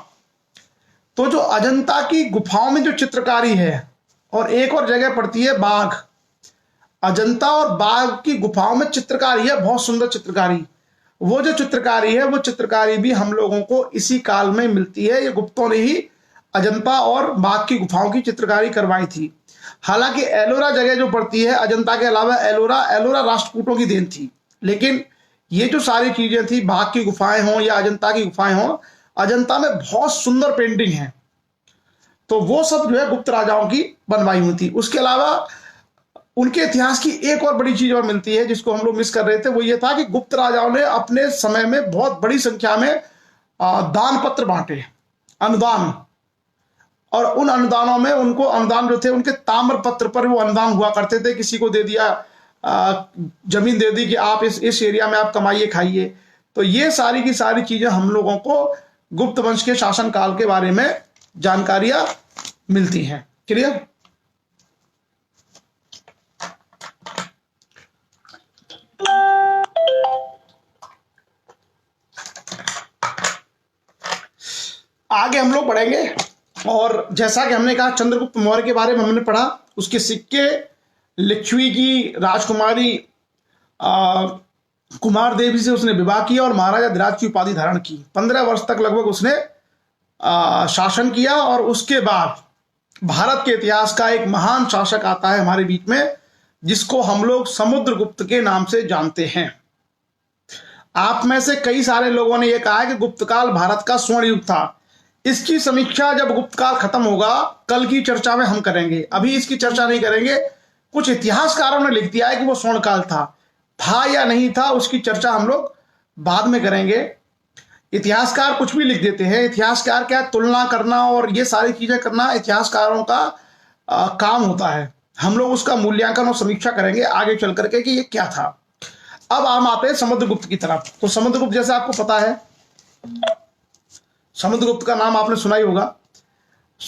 तो जो अजंता की गुफाओं में जो चित्रकारी है, और एक और जगह पड़ती है बाघ, अजंता और बाघ की गुफाओं में चित्रकारी है, बहुत सुंदर चित्रकारी। वो जो चित्रकारी है वो चित्रकारी भी हम लोगों को इसी काल में मिलती है। ये गुप्तों ने ही अजंता और बाघ की गुफाओं की चित्रकारी करवाई थी। हालांकि एलोरा जगह जो पड़ती है अजंता के अलावा, एलोरा राष्ट्रकूटों की देन थी। लेकिन ये जो सारी चीजें थी, बाघ की गुफाएं हों या अजंता की गुफाएं हों, अजंता में बहुत सुंदर पेंटिंग है। तो वो सब जो है गुप्त राजाओं की बनवाई हुई थी। उसके अलावा उनके इतिहास की एक और बड़ी चीज और मिलती है जिसको हम लोग मिस कर रहे थे, वो ये था कि गुप्त राजाओं ने अपने समय में बहुत बड़ी संख्या में दान पत्र बांटे, अनुदान। और उन अनुदानों में उनको अनुदान जो थे उनके ताम्र पत्र पर वो अनुदान हुआ करते थे। किसी को दे दिया, जमीन दे दी कि आप इस एरिया में आप कमाइए खाइए। तो ये सारी की सारी चीजें हम लोगों को गुप्त वंश के शासन काल के बारे में जानकारियां मिलती हैं। क्लियर। आगे हम लोग बढ़ेंगे और जैसा कि हमने कहा चंद्रगुप्त मौर्य के बारे में हमने पढ़ा। उसके सिक्के, लिच्छवी की राजकुमारी कुमार देवी से उसने विवाह किया और महाराजा धीराज की उपाधि धारण की। 15 वर्ष तक लगभग उसने शासन किया। और उसके बाद भारत के इतिहास का एक महान शासक आता है हमारे बीच में, जिसको हम लोग समुद्रगुप्त के नाम से जानते हैं। आप में से कई सारे लोगों ने यह कहा है कि गुप्तकाल भारत का स्वर्ण युग था। इसकी समीक्षा जब गुप्तकाल खत्म होगा, कल की चर्चा में हम करेंगे, अभी इसकी चर्चा नहीं करेंगे। कुछ इतिहासकारों ने लिख दिया है कि वो स्वर्ण काल था या नहीं था, उसकी चर्चा हम लोग बाद में करेंगे। इतिहासकार कुछ भी लिख देते हैं। इतिहासकार क्या, तुलना करना और ये सारी चीजें करना इतिहासकारों का काम होता है। हम लोग उसका मूल्यांकन और समीक्षा करेंगे आगे चल करके कि ये क्या था। अब हम आते हैं समुद्रगुप्त की तरफ। तो समुद्रगुप्त जैसे आपको पता है, समुद्रगुप्त का नाम आपने सुना ही होगा।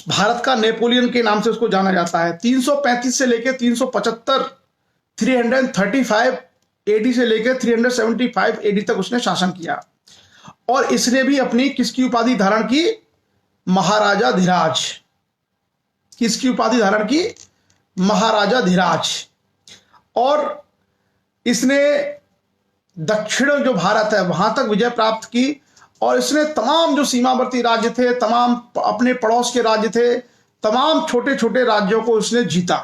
भारत का नेपोलियन के नाम से उसको जाना जाता है। 335 से लेकर 375, 335 एडी से लेकर 375 एडी तक उसने शासन किया। और इसने भी अपनी किसकी उपाधि धारण की? महाराजा धीराज। किसकी उपाधि धारण की? महाराजा धीराज। और इसने दक्षिण जो भारत है वहां तक विजय प्राप्त की। और इसने तमाम जो सीमावर्ती राज्य थे, तमाम अपने पड़ोस के राज्य थे, तमाम छोटे छोटे राज्यों को इसने जीता।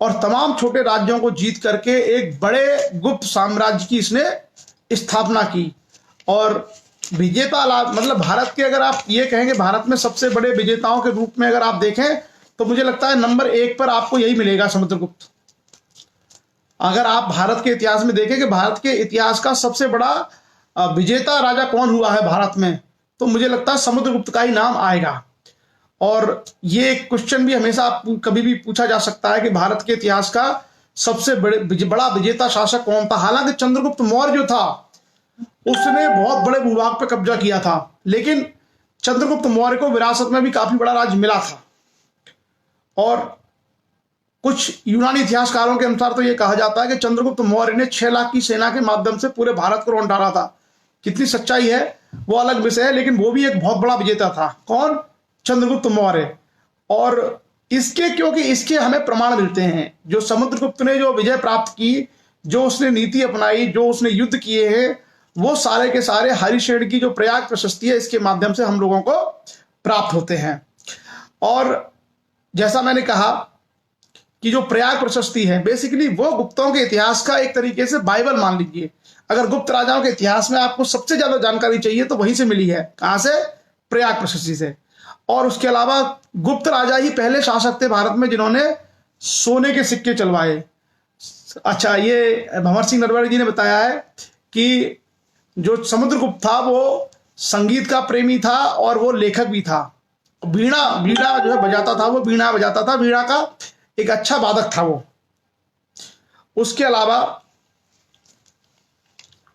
और तमाम छोटे राज्यों को जीत करके एक बड़े गुप्त साम्राज्य की इसने स्थापना की। और विजेता मतलब भारत के, अगर आप ये कहेंगे भारत में सबसे बड़े विजेताओं के रूप में अगर आप देखें तो मुझे लगता है नंबर 1 पर आपको यही मिलेगा, समुद्रगुप्त। अगर आप भारत के इतिहास में देखें कि भारत के इतिहास का सबसे बड़ा विजेता राजा कौन हुआ है भारत में, तो मुझे लगता है समुद्रगुप्त का ही नाम आएगा। और ये क्वेश्चन भी हमेशा कभी भी पूछा जा सकता है कि भारत के इतिहास का सबसे बड़ा विजेता शासक कौन था। हालांकि चंद्रगुप्त मौर्य जो था उसने बहुत बड़े भूभाग पर कब्जा किया था, लेकिन चंद्रगुप्त मौर्य को विरासत में भी काफी बड़ा राज्य मिला था। और कुछ यूनानी इतिहासकारों के अनुसार तो यह कहा जाता है कि चंद्रगुप्त मौर्य ने 6 लाख की सेना के माध्यम से पूरे भारत को लौट डाला था। कितनी सच्चाई है वो अलग विषय है, लेकिन वो भी एक बहुत बड़ा विजेता था। कौन? चंद्रगुप्त मौर्य। और इसके, क्योंकि इसके हमें प्रमाण मिलते हैं। जो समुद्रगुप्त ने जो विजय प्राप्त की, जो उसने नीति अपनाई, जो उसने युद्ध किए हैं, वो सारे के सारे हरिशेन की जो प्रयाग प्रशस्ति है इसके माध्यम से हम लोगों को प्राप्त होते हैं। और जैसा मैंने कहा कि जो प्रयाग प्रशस्ति है बेसिकली वो गुप्तों के इतिहास का एक तरीके से बाइबल मान लीजिए। अगर गुप्त राजाओं के इतिहास में आपको सबसे ज्यादा जानकारी चाहिए तो वहीं से मिली है। कहां से? प्रयाग प्रशस्ति से। और उसके अलावा गुप्त राजा ही पहले शासक थे भारत में जिन्होंने सोने के सिक्के चलवाए। अच्छा, ये भंवर सिंह नरवणे जी ने बताया है कि जो समुद्रगुप्त था वो संगीत का प्रेमी था और वो लेखक भी था। वीणा जो है बजाता था, वो वीणा बजाता था, वीणा का एक अच्छा वादक था वो। उसके अलावा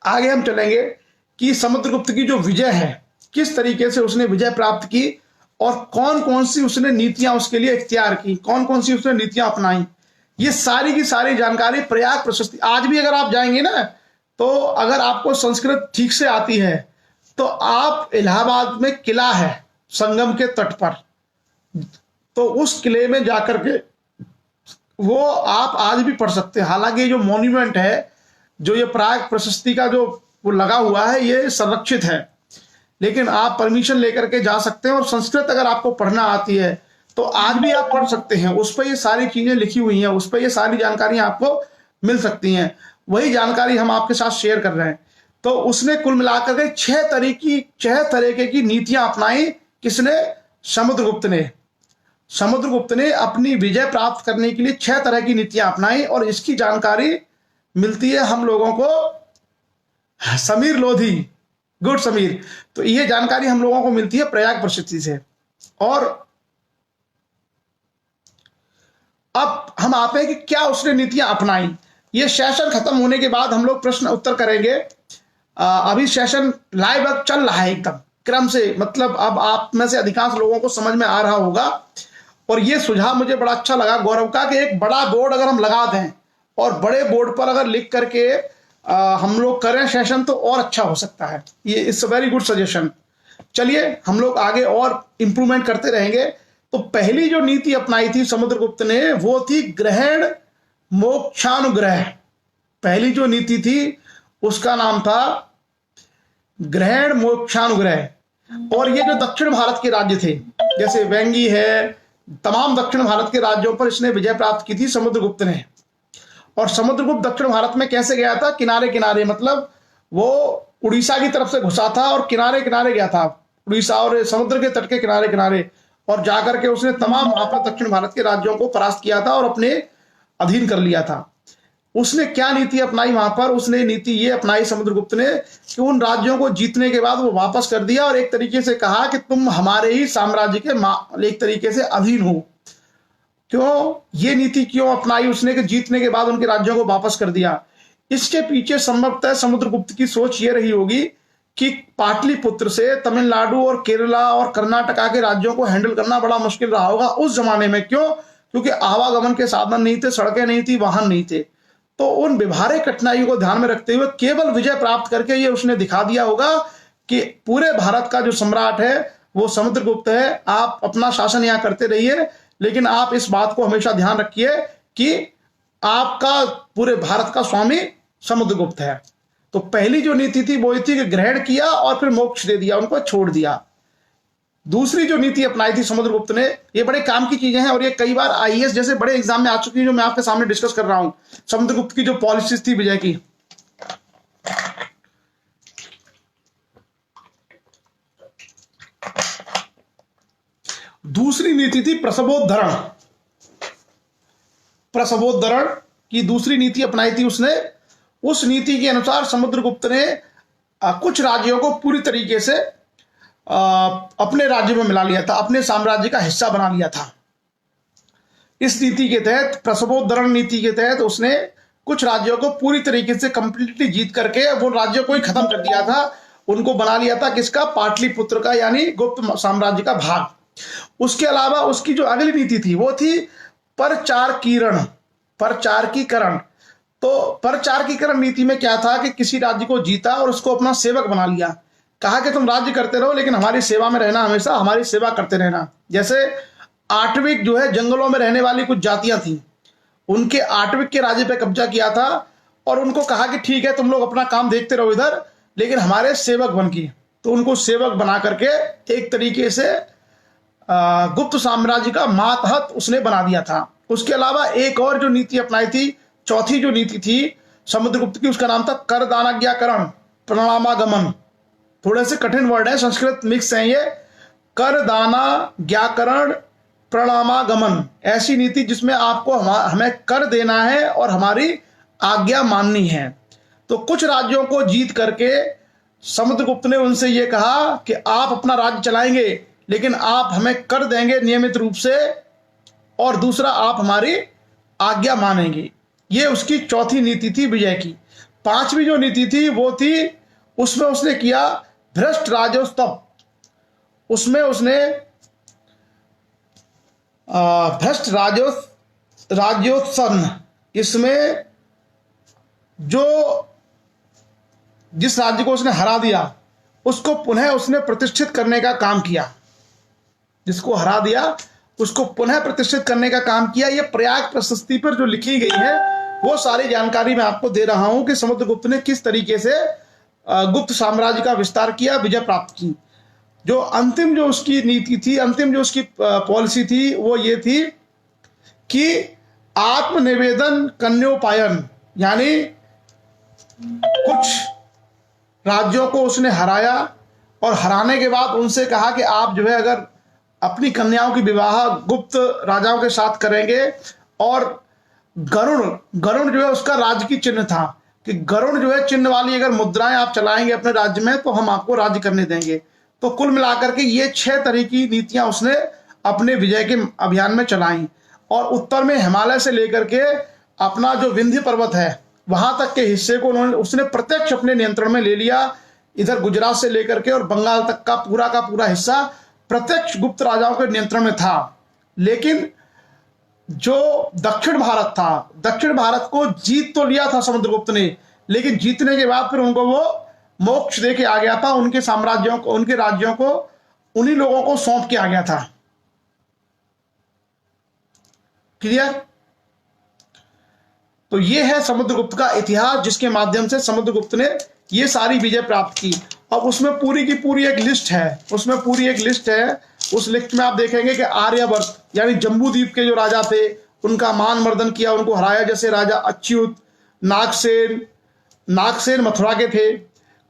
आगे हम चलेंगे कि समुद्रगुप्त की जो विजय है, किस तरीके से उसने विजय प्राप्त की और कौन कौन सी उसने नीतियां उसके लिए इख्तियार की, कौन कौन सी उसने नीतियां अपनाई। ये सारी की सारी जानकारी प्रयाग प्रशस्ति। आज भी अगर आप जाएंगे ना, तो अगर आपको संस्कृत ठीक से आती है तो आप इलाहाबाद में किला है संगम के तट पर, तो उस किले में जाकर के वो आप आज भी पढ़ सकते हैं। हालांकि ये जो मॉन्यूमेंट है, जो ये प्रयाग प्रशस्ति का जो वो लगा हुआ है, ये संरक्षित है, लेकिन आप परमिशन लेकर के जा सकते हैं। और संस्कृत अगर आपको पढ़ना आती है तो आज भी आप पढ़ सकते हैं। उस पर ये सारी चीजें लिखी हुई हैं, उस पर ये सारी जानकारियां आपको मिल सकती हैं। वही जानकारी हम आपके साथ शेयर कर रहे हैं। तो उसने कुल मिलाकर के 6 तरीके की नीतियां अपनाई। किसने? समुद्रगुप्त ने। समुद्रगुप्त ने अपनी विजय प्राप्त करने के लिए 6 तरह की नीतियां अपनाई और इसकी जानकारी मिलती है हम लोगों को समीर लोधी, गुड समीर। तो ये जानकारी हम लोगों को मिलती है प्रयाग प्रशस्ति से। और अब हम आते हैं कि क्या उसने नीतियां अपनाई। ये सेशन खत्म होने के बाद हम लोग प्रश्न उत्तर करेंगे। अभी सेशन लाइव अब चल रहा है एकदम क्रम से, मतलब अब आप में से अधिकांश लोगों को समझ में आ रहा होगा। और ये सुझाव मुझे बड़ा अच्छा लगा गौरव का कि एक बड़ा बोर्ड अगर हम लगा दें और बड़े बोर्ड पर अगर लिख करके हम लोग करें सेशन तो और अच्छा हो सकता है। ये it's a very good suggestion. चलिए हम लोग आगे और इंप्रूवमेंट करते रहेंगे। तो पहली जो नीति अपनाई थी समुद्रगुप्त ने वो थी ग्रहण मोक्षानुग्रह। पहली जो नीति थी उसका नाम था ग्रहण मोक्षानुग्रह। और ये जो दक्षिण भारत के राज्य थे जैसे वेंगी है, तमाम दक्षिण भारत के राज्यों पर इसने विजय प्राप्त की थी समुद्रगुप्त ने। और समुद्रगुप्त दक्षिण भारत में कैसे गया था? किनारे किनारे, मतलब वो उड़ीसा की तरफ से घुसा था और किनारे किनारे गया था, उड़ीसा और समुद्र के तट के किनारे किनारे, और जाकर के उसने तमाम वहां पर दक्षिण भारत के राज्यों को परास्त किया था और अपने अधीन कर लिया था। उसने क्या नीति अपनाई वहां पर? उसने नीति ये अपनाई समुद्रगुप्त ने कि उन राज्यों को जीतने के बाद वो वापस कर दिया और एक तरीके से कहा कि तुम हमारे ही साम्राज्य के एक तरीके से अधीन हो। क्यों ये नीति क्यों अपनाई उसने कि जीतने के बाद उनके राज्यों को वापस कर दिया? इसके पीछे संभवतः समुद्रगुप्त की सोच ये रही होगी कि पाटलिपुत्र से तमिलनाडु और केरला और कर्नाटका के राज्यों को हैंडल करना बड़ा मुश्किल रहा होगा उस जमाने में। क्यों? क्योंकि आवागमन के साधन नहीं थे, सड़कें नहीं थी, वाहन नहीं थे। तो उन व्यवहारिक कठिनाइयों को ध्यान में रखते हुए केवल विजय प्राप्त करके ये उसने दिखा दिया होगा कि पूरे भारत का जो सम्राट है वो समुद्रगुप्त है, आप अपना शासन यहाँ करते रहिए, लेकिन आप इस बात को हमेशा ध्यान रखिए कि आपका पूरे भारत का स्वामी समुद्रगुप्त है। तो पहली जो नीति थी वो थी कि ग्रहण किया और फिर मोक्ष दे दिया, उनको छोड़ दिया। दूसरी जो नीति अपनाई थी समुद्रगुप्त ने, ये बड़े काम की चीजें हैं और ये कई बार आईएएस जैसे बड़े एग्जाम में आ चुकी है, जो मैं आपके सामने डिस्कस कर रहा हूं। समुद्रगुप्त की जो पॉलिसीज थी विजय की, दूसरी नीति थी प्रसवोद्धरण। प्रसवोद्धरण की दूसरी नीति अपनाई थी उसने। उस नीति के अनुसार समुद्रगुप्त ने कुछ राज्यों को पूरी तरीके से अपने राज्य में मिला लिया था, अपने साम्राज्य का हिस्सा बना लिया था। इस नीति के तहत, प्रसवोद्धरण नीति के तहत, उसने कुछ राज्यों को पूरी तरीके से कंप्लीटली जीत करके वो राज्यों को ही खत्म कर दिया था, उनको बना लिया था किसका? पाटलिपुत्र का, यानी गुप्त साम्राज्य का भाग। उसके अलावा उसकी जो अगली नीति थी वो थी परचारकीकरण। परचारकीकरण, तो परचारकीकरण नीति में क्या था कि किसी राज्य को जीता और उसको अपना सेवक बना लिया, कहा कि तुम राज्य करते रहो लेकिन हमारी सेवा में रहना, हमेशा हमारी सेवा करते रहना। जैसे आटविक जो है, जंगलों में रहने वाली कुछ जातियां थी, उनके आटविक के राज्य पे कब्जा किया था और उनको कहा कि ठीक है तुम लोग अपना काम देखते रहो इधर, लेकिन हमारे सेवक बन की। तो उनको सेवक बना करके एक तरीके से गुप्त साम्राज्य का मातहत उसने बना दिया था। उसके अलावा एक और जो नीति अपनाई थी, चौथी जो नीति थी समुद्रगुप्त की, उसका नाम था करदानाज्ञाकरण प्रणामागमन। थोड़े से कठिन वर्ड है, संस्कृत मिक्स है ये। करदानाज्ञाकरण प्रणामागमन, ऐसी नीति जिसमें आपको हमें कर देना है और हमारी आज्ञा माननी है। तो कुछ राज्यों को जीत करके समुद्रगुप्त ने उनसे ये कहा कि आप अपना राज्य चलाएंगे लेकिन आप हमें कर देंगे नियमित रूप से, और दूसरा आप हमारी आज्ञा मानेंगे। ये उसकी चौथी नीति थी विजय की। पांचवी जो नीति थी वो थी, उसमें उसने किया भ्रष्ट राजोत्सव। उसमें उसने भ्रष्ट राज्योत्सन, इसमें जो जिस राज्य को उसने हरा दिया उसको पुनः उसने प्रतिष्ठित करने का काम किया। जिसको हरा दिया उसको पुनः प्रतिष्ठित करने का काम किया। ये प्रयाग प्रशस्ति पर जो लिखी गई है वो सारी जानकारी मैं आपको दे रहा हूं कि समुद्रगुप्त ने किस तरीके से गुप्त साम्राज्य का विस्तार किया, विजय प्राप्त की। जो अंतिम जो उसकी नीति थी, अंतिम जो उसकी पॉलिसी थी वो ये थी कि आत्मनिवेदन कन्योपायन, यानी कुछ राज्यों को उसने हराया और हराने के बाद उनसे कहा कि आप जो है अगर अपनी कन्याओं की विवाह गुप्त राजाओं के साथ करेंगे, और गरुण जो है उसका राज्य की चिन्ह था कि गरुड़ जो है चिन्ह वाली अगर मुद्राएं आप चलाएंगे अपने राज्य में तो हम आपको राज्य करने देंगे। तो कुल मिलाकर के ये 6 तरह की नीतियां उसने अपने विजय के अभियान में चलाई। और उत्तर में हिमालय से लेकर के अपना जो विंध्य पर्वत है वहां तक के हिस्से को उसने प्रत्यक्ष अपने नियंत्रण में ले लिया। इधर गुजरात से लेकर के और बंगाल तक का पूरा हिस्सा प्रत्यक्ष गुप्त राजाओं के नियंत्रण में था। लेकिन जो दक्षिण भारत था, दक्षिण भारत को जीत तो लिया था समुद्रगुप्त ने, लेकिन जीतने के बाद फिर उनको वो मोक्ष दे के आ गया था। उनके साम्राज्यों को, उनके राज्यों को उन्हीं लोगों को सौंप के आ गया था। क्लियर? तो ये है समुद्रगुप्त का इतिहास, जिसके माध्यम से समुद्रगुप्त ने ये सारी विजय प्राप्त की। अब उसमें पूरी की पूरी एक लिस्ट है, उसमें पूरी एक लिस्ट है। उस लिस्ट में आप देखेंगे कि आर्यवर्त यानी जम्बू द्वीप के जो राजा थे उनका मान मर्दन किया, उनको हराया। जैसे राजा अच्युत, नागसेन मथुरा के थे,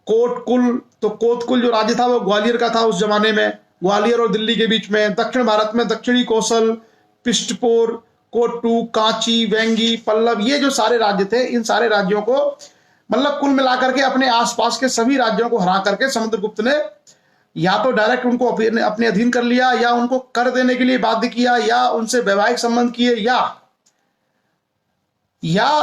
कोटकुल, तो कोतकुल जो राज्य था वो ग्वालियर का था उस जमाने में, ग्वालियर और दिल्ली के बीच में। दक्षिण भारत में दक्षिणी कौशल, पिष्टपुर, कोट्टू, कांची, वेंगी, पल्लव, ये जो सारे राज्य थे, इन सारे राज्यों को मतलब कुल मिलाकर के अपने आसपास के सभी राज्यों को हरा करके समुद्रगुप्त ने या तो डायरेक्ट उनको अपने अधीन कर लिया, या उनको कर देने के लिए बाध्य किया, या उनसे वैवाहिक संबंध किए, या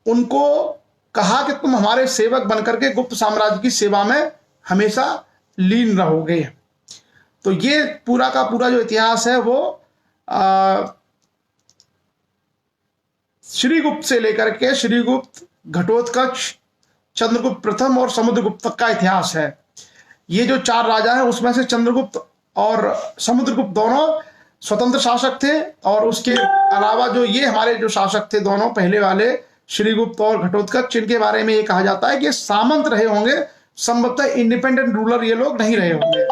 उनको कहा कि तुम हमारे सेवक बनकर के गुप्त साम्राज्य की सेवा में हमेशा लीन रहोगे। तो ये पूरा का पूरा जो इतिहास है वो श्रीगुप्त से लेकर के श्रीगुप्त, घटोत्कच, चंद्रगुप्त प्रथम और समुद्रगुप्त तक का इतिहास है। ये जो 4 राजा हैं उसमें से चंद्रगुप्त और समुद्रगुप्त दोनों स्वतंत्र शासक थे, और उसके अलावा जो ये हमारे जो शासक थे दोनों पहले वाले, श्रीगुप्त और घटोत्कच, जिनके बारे में ये कहा जाता है कि सामंत रहे होंगे, संभवतः इंडिपेंडेंट रूलर ये लोग नहीं रहे होंगे।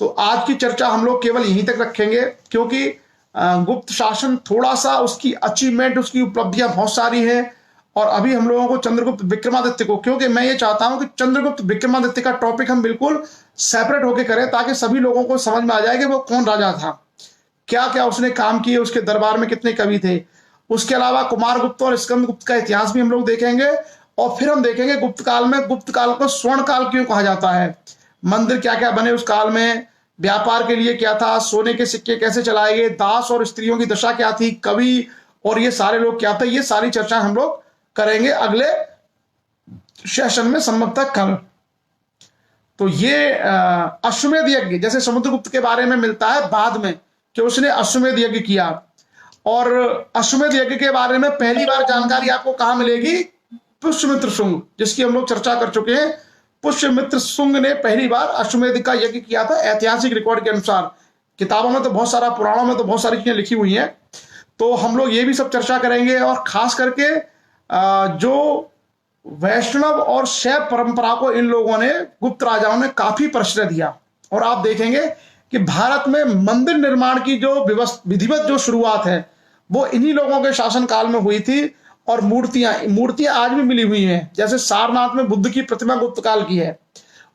तो आज की चर्चा हम लोग केवल यहीं तक रखेंगे, क्योंकि गुप्त शासन थोड़ा सा, उसकी अचीवमेंट, उसकी उपलब्धियां बहुत सारी हैं, और अभी हम लोगों को चंद्रगुप्त विक्रमादित्य को, क्योंकि मैं ये चाहता हूं कि चंद्रगुप्त विक्रमादित्य का टॉपिक हम बिल्कुल सेपरेट होकर करें, ताकि सभी लोगों को समझ में आ जाए कि वो कौन राजा था, क्या क्या उसने काम किए, उसके दरबार में कितने कवि थे। उसके अलावा कुमारगुप्त और स्कंदगुप्त का इतिहास भी हम लोग देखेंगे, और फिर हम देखेंगे गुप्त काल में, गुप्त काल को स्वर्ण काल क्यों कहा जाता है, मंदिर क्या क्या बने उस काल में, व्यापार के लिए क्या था, सोने के सिक्के कैसे चलाए गए, दास और स्त्रियों की दशा क्या थी, कवि और ये सारे लोग क्या थे। ये सारी चर्चा हम लोग करेंगे अगले सेशन में, संभवतः कल। तो ये अश्वमेध यज्ञ, जैसे समुद्रगुप्त के बारे में मिलता है बाद में कि उसने अश्वमेध यज्ञ किया, और अश्वमेध यज्ञ के बारे में पहली बार जानकारी आपको कहां मिलेगी, पुष्यमित्र शुंग, जिसकी हम लोग चर्चा कर चुके हैं। पुष्यमित्र शुंग ने पहली बार अश्वमेध का यज्ञ किया था, ऐतिहासिक रिकॉर्ड के अनुसार। किताबों में तो बहुत सारा, पुराणों में तो बहुत सारी चीजें लिखी हुई हैं, तो हम लोग ये भी सब चर्चा करेंगे। और खास करके जो वैष्णव और शैव परंपरा को इन लोगों ने, गुप्त राजाओं ने काफी प्रश्रय दिया, और आप देखेंगे कि भारत में मंदिर निर्माण की जो विधिवत जो शुरुआत है वो इन्हीं लोगों के शासनकाल में हुई थी। और मूर्तियां आज भी मिली हुई हैं, जैसे सारनाथ में बुद्ध की प्रतिमा गुप्त काल की है।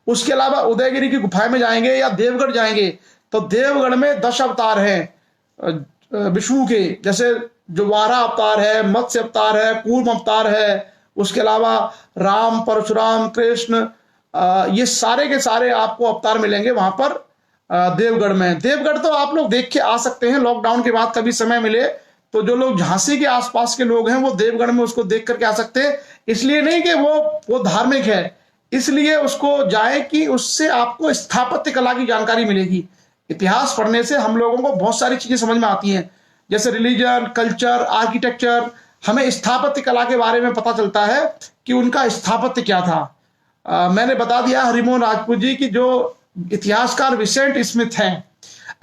उसके अलावा उदयगिरी की गुफाएं में जाएंगे या देवगढ़ जाएंगे तो देवगढ़ में 10 अवतार हैं विष्णु के, जैसे जो वारा अवतार है, मत्स्य अवतार है, कूर्म अवतार है, उसके अलावा राम, परशुराम, कृष्ण, ये सारे के सारे आपको अवतार मिलेंगे वहां पर देवगढ़ में। देवगढ़ तो आप लोग देख के आ सकते हैं, लॉकडाउन के बाद कभी समय मिले तो जो लोग झांसी के आसपास के लोग हैं वो देवगढ़ में उसको देख करके आ सकते हैं। इसलिए नहीं कि वो धार्मिक है, इसलिए उसको जाए कि उससे आपको स्थापत्य कला की जानकारी मिलेगी। इतिहास पढ़ने से हम लोगों को बहुत सारी चीजें समझ में आती हैं, जैसे रिलीजन, कल्चर, आर्किटेक्चर, हमें स्थापत्य कला के बारे में पता चलता है कि उनका स्थापत्य क्या था। मैंने बता दिया हरिमोहन राजपूत जी की जो इतिहासकार विसेंट स्मिथ हैं,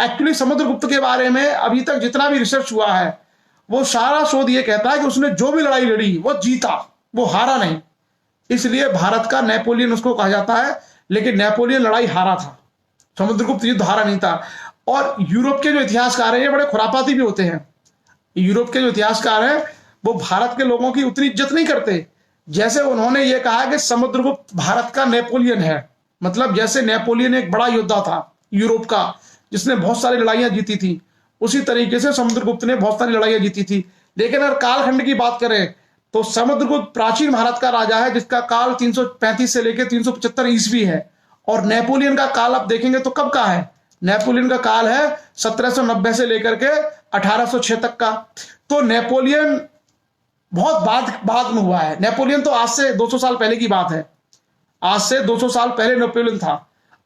एक्चुअली समुद्रगुप्त के बारे में अभी तक जितना भी रिसर्च हुआ है वो सारा शोध ये कहता है कि उसने जो भी लड़ाई लड़ी वो जीता, वो हारा नहीं। इसलिए भारत का नेपोलियन उसको कहा जाता है, लेकिन नेपोलियन लड़ाई हारा था, समुद्रगुप्त युद्ध हारा नहीं था। और यूरोप के जो इतिहासकार हैं ये बड़े खुरापाती भी होते हैं। यूरोप के जो इतिहासकार हैं वो भारत के लोगों की उतनी इज्जत नहीं करते, जैसे उन्होंने ये कहा कि समुद्रगुप्त भारत का नेपोलियन है। मतलब जैसे नेपोलियन एक बड़ा योद्धा था यूरोप का जिसने बहुत सारी लड़ाइयां जीती थी, उसी तरीके से समुद्रगुप्त ने बहुत सारी लड़ाइयां जीती थी। लेकिन अगर कालखंड की बात करें तो समुद्रगुप्त प्राचीन भारत का राजा है जिसका काल 335 से लेकर 375 ईस्वी है, और नेपोलियन का काल आप देखेंगे तो कब का है, नेपोलियन का काल है 1790 से लेकर के 1806 तक का। तो नेपोलियन बहुत बाद में हुआ है। नेपोलियन तो आज से 200 साल पहले की बात है, आज से 200 साल पहले नेपोलियन था,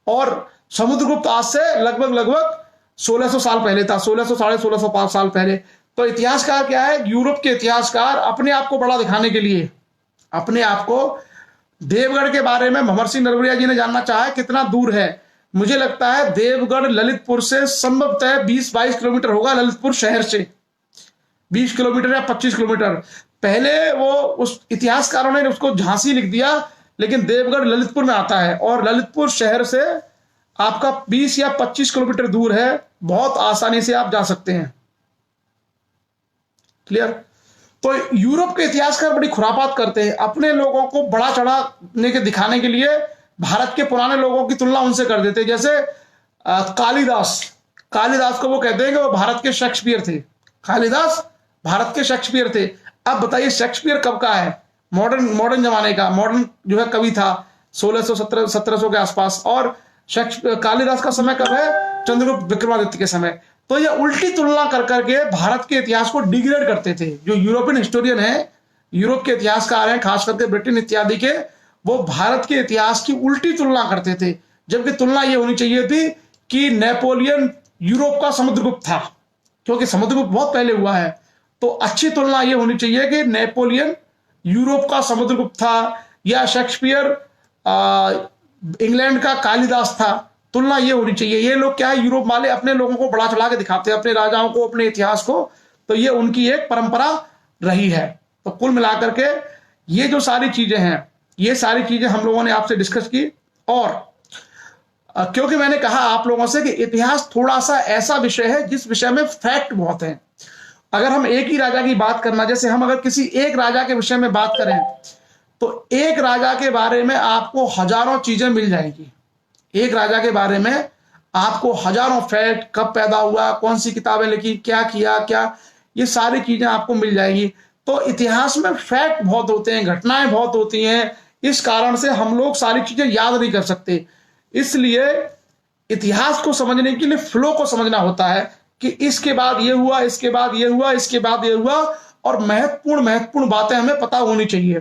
और समुद्रगुप्त आज से लगभग 1600 साल पहले था, 1600 साढ़े 1605 साल पहले। तो इतिहासकार क्या है, यूरोप के इतिहासकार अपने आप को बड़ा दिखाने के लिए अपने आप को, देवगढ़ के बारे में भंवर सिंह नरवरिया जी ने जानना चाहा कितना दूर है। मुझे लगता है देवगढ़ ललितपुर से संभवतः 20-22 किलोमीटर होगा, ललितपुर शहर से 20 किलोमीटर या 25 किलोमीटर। पहले वो उस इतिहासकारों ने उसको झांसी लिख दिया, लेकिन देवगढ़ ललितपुर में आता है, और ललितपुर शहर से आपका 20 या 25 किलोमीटर दूर है, बहुत आसानी से आप जा सकते हैं। क्लियर? तो यूरोप के इतिहासकार बड़ी खुरापात करते हैं, अपने लोगों को बड़ा चढ़ाने के दिखाने के लिए भारत के पुराने लोगों की तुलना उनसे कर देते। जैसे कालिदास, कालिदास को वो कहते हैं कि वो भारत के शेक्सपियर थे। कालिदास भारत के शेक्सपियर थे। अब बताइए शेक्सपियर कब का है? मॉडर्न मॉडर्न जमाने का, मॉडर्न जो है कवि था 1600-1700 के आसपास। और कालिदास का समय कब है? चंद्रगुप्त विक्रमादित्य के समय। तो ये उल्टी तुलना कर करके भारत के इतिहास को डिग्रेड करते थे। जो यूरोपियन हिस्टोरियन है, यूरोप के इतिहासकार हैं, खास करके ब्रिटेन इत्यादि के, वो भारत के इतिहास की उल्टी तुलना करते थे। जबकि तुलना ये होनी चाहिए थी कि नेपोलियन यूरोप का समुद्रगुप्त था, क्योंकि समुद्रगुप्त बहुत पहले हुआ है। तो अच्छी तुलना ये होनी चाहिए कि नेपोलियन यूरोप का समुद्रगुप्त था, या शेक्सपियर इंग्लैंड का कालिदास था। तुलना ये होनी चाहिए। ये लोग क्या है, यूरोप वाले अपने लोगों को बढ़ा चढ़ा के दिखाते हैं, अपने राजाओं को, अपने इतिहास को। तो ये उनकी एक परंपरा रही है। तो कुल मिलाकर के ये जो सारी चीजें हैं, ये सारी चीजें हम लोगों ने आपसे डिस्कस की। और क्योंकि मैंने कहा आप लोगों से कि इतिहास थोड़ा सा ऐसा विषय है जिस विषय में फैक्ट बहुत है। अगर हम एक ही राजा की बात करना, जैसे हम अगर किसी एक राजा के विषय में बात करें, तो एक राजा के बारे में आपको हजारों चीजें मिल जाएंगी। एक राजा के बारे में आपको हजारों फैक्ट, कब पैदा हुआ, कौन सी किताबें लिखी, क्या किया, क्या, ये सारी चीजें आपको मिल जाएंगी। तो इतिहास में फैक्ट बहुत होते हैं, घटनाएं बहुत होती हैं। इस कारण से हम लोग सारी चीजें याद नहीं कर सकते। इसलिए इतिहास को समझने के लिए फ्लो को समझना होता है कि इसके बाद ये हुआ, इसके बाद ये हुआ, इसके बाद ये हुआ, और महत्वपूर्ण महत्वपूर्ण बातें हमें पता होनी चाहिए,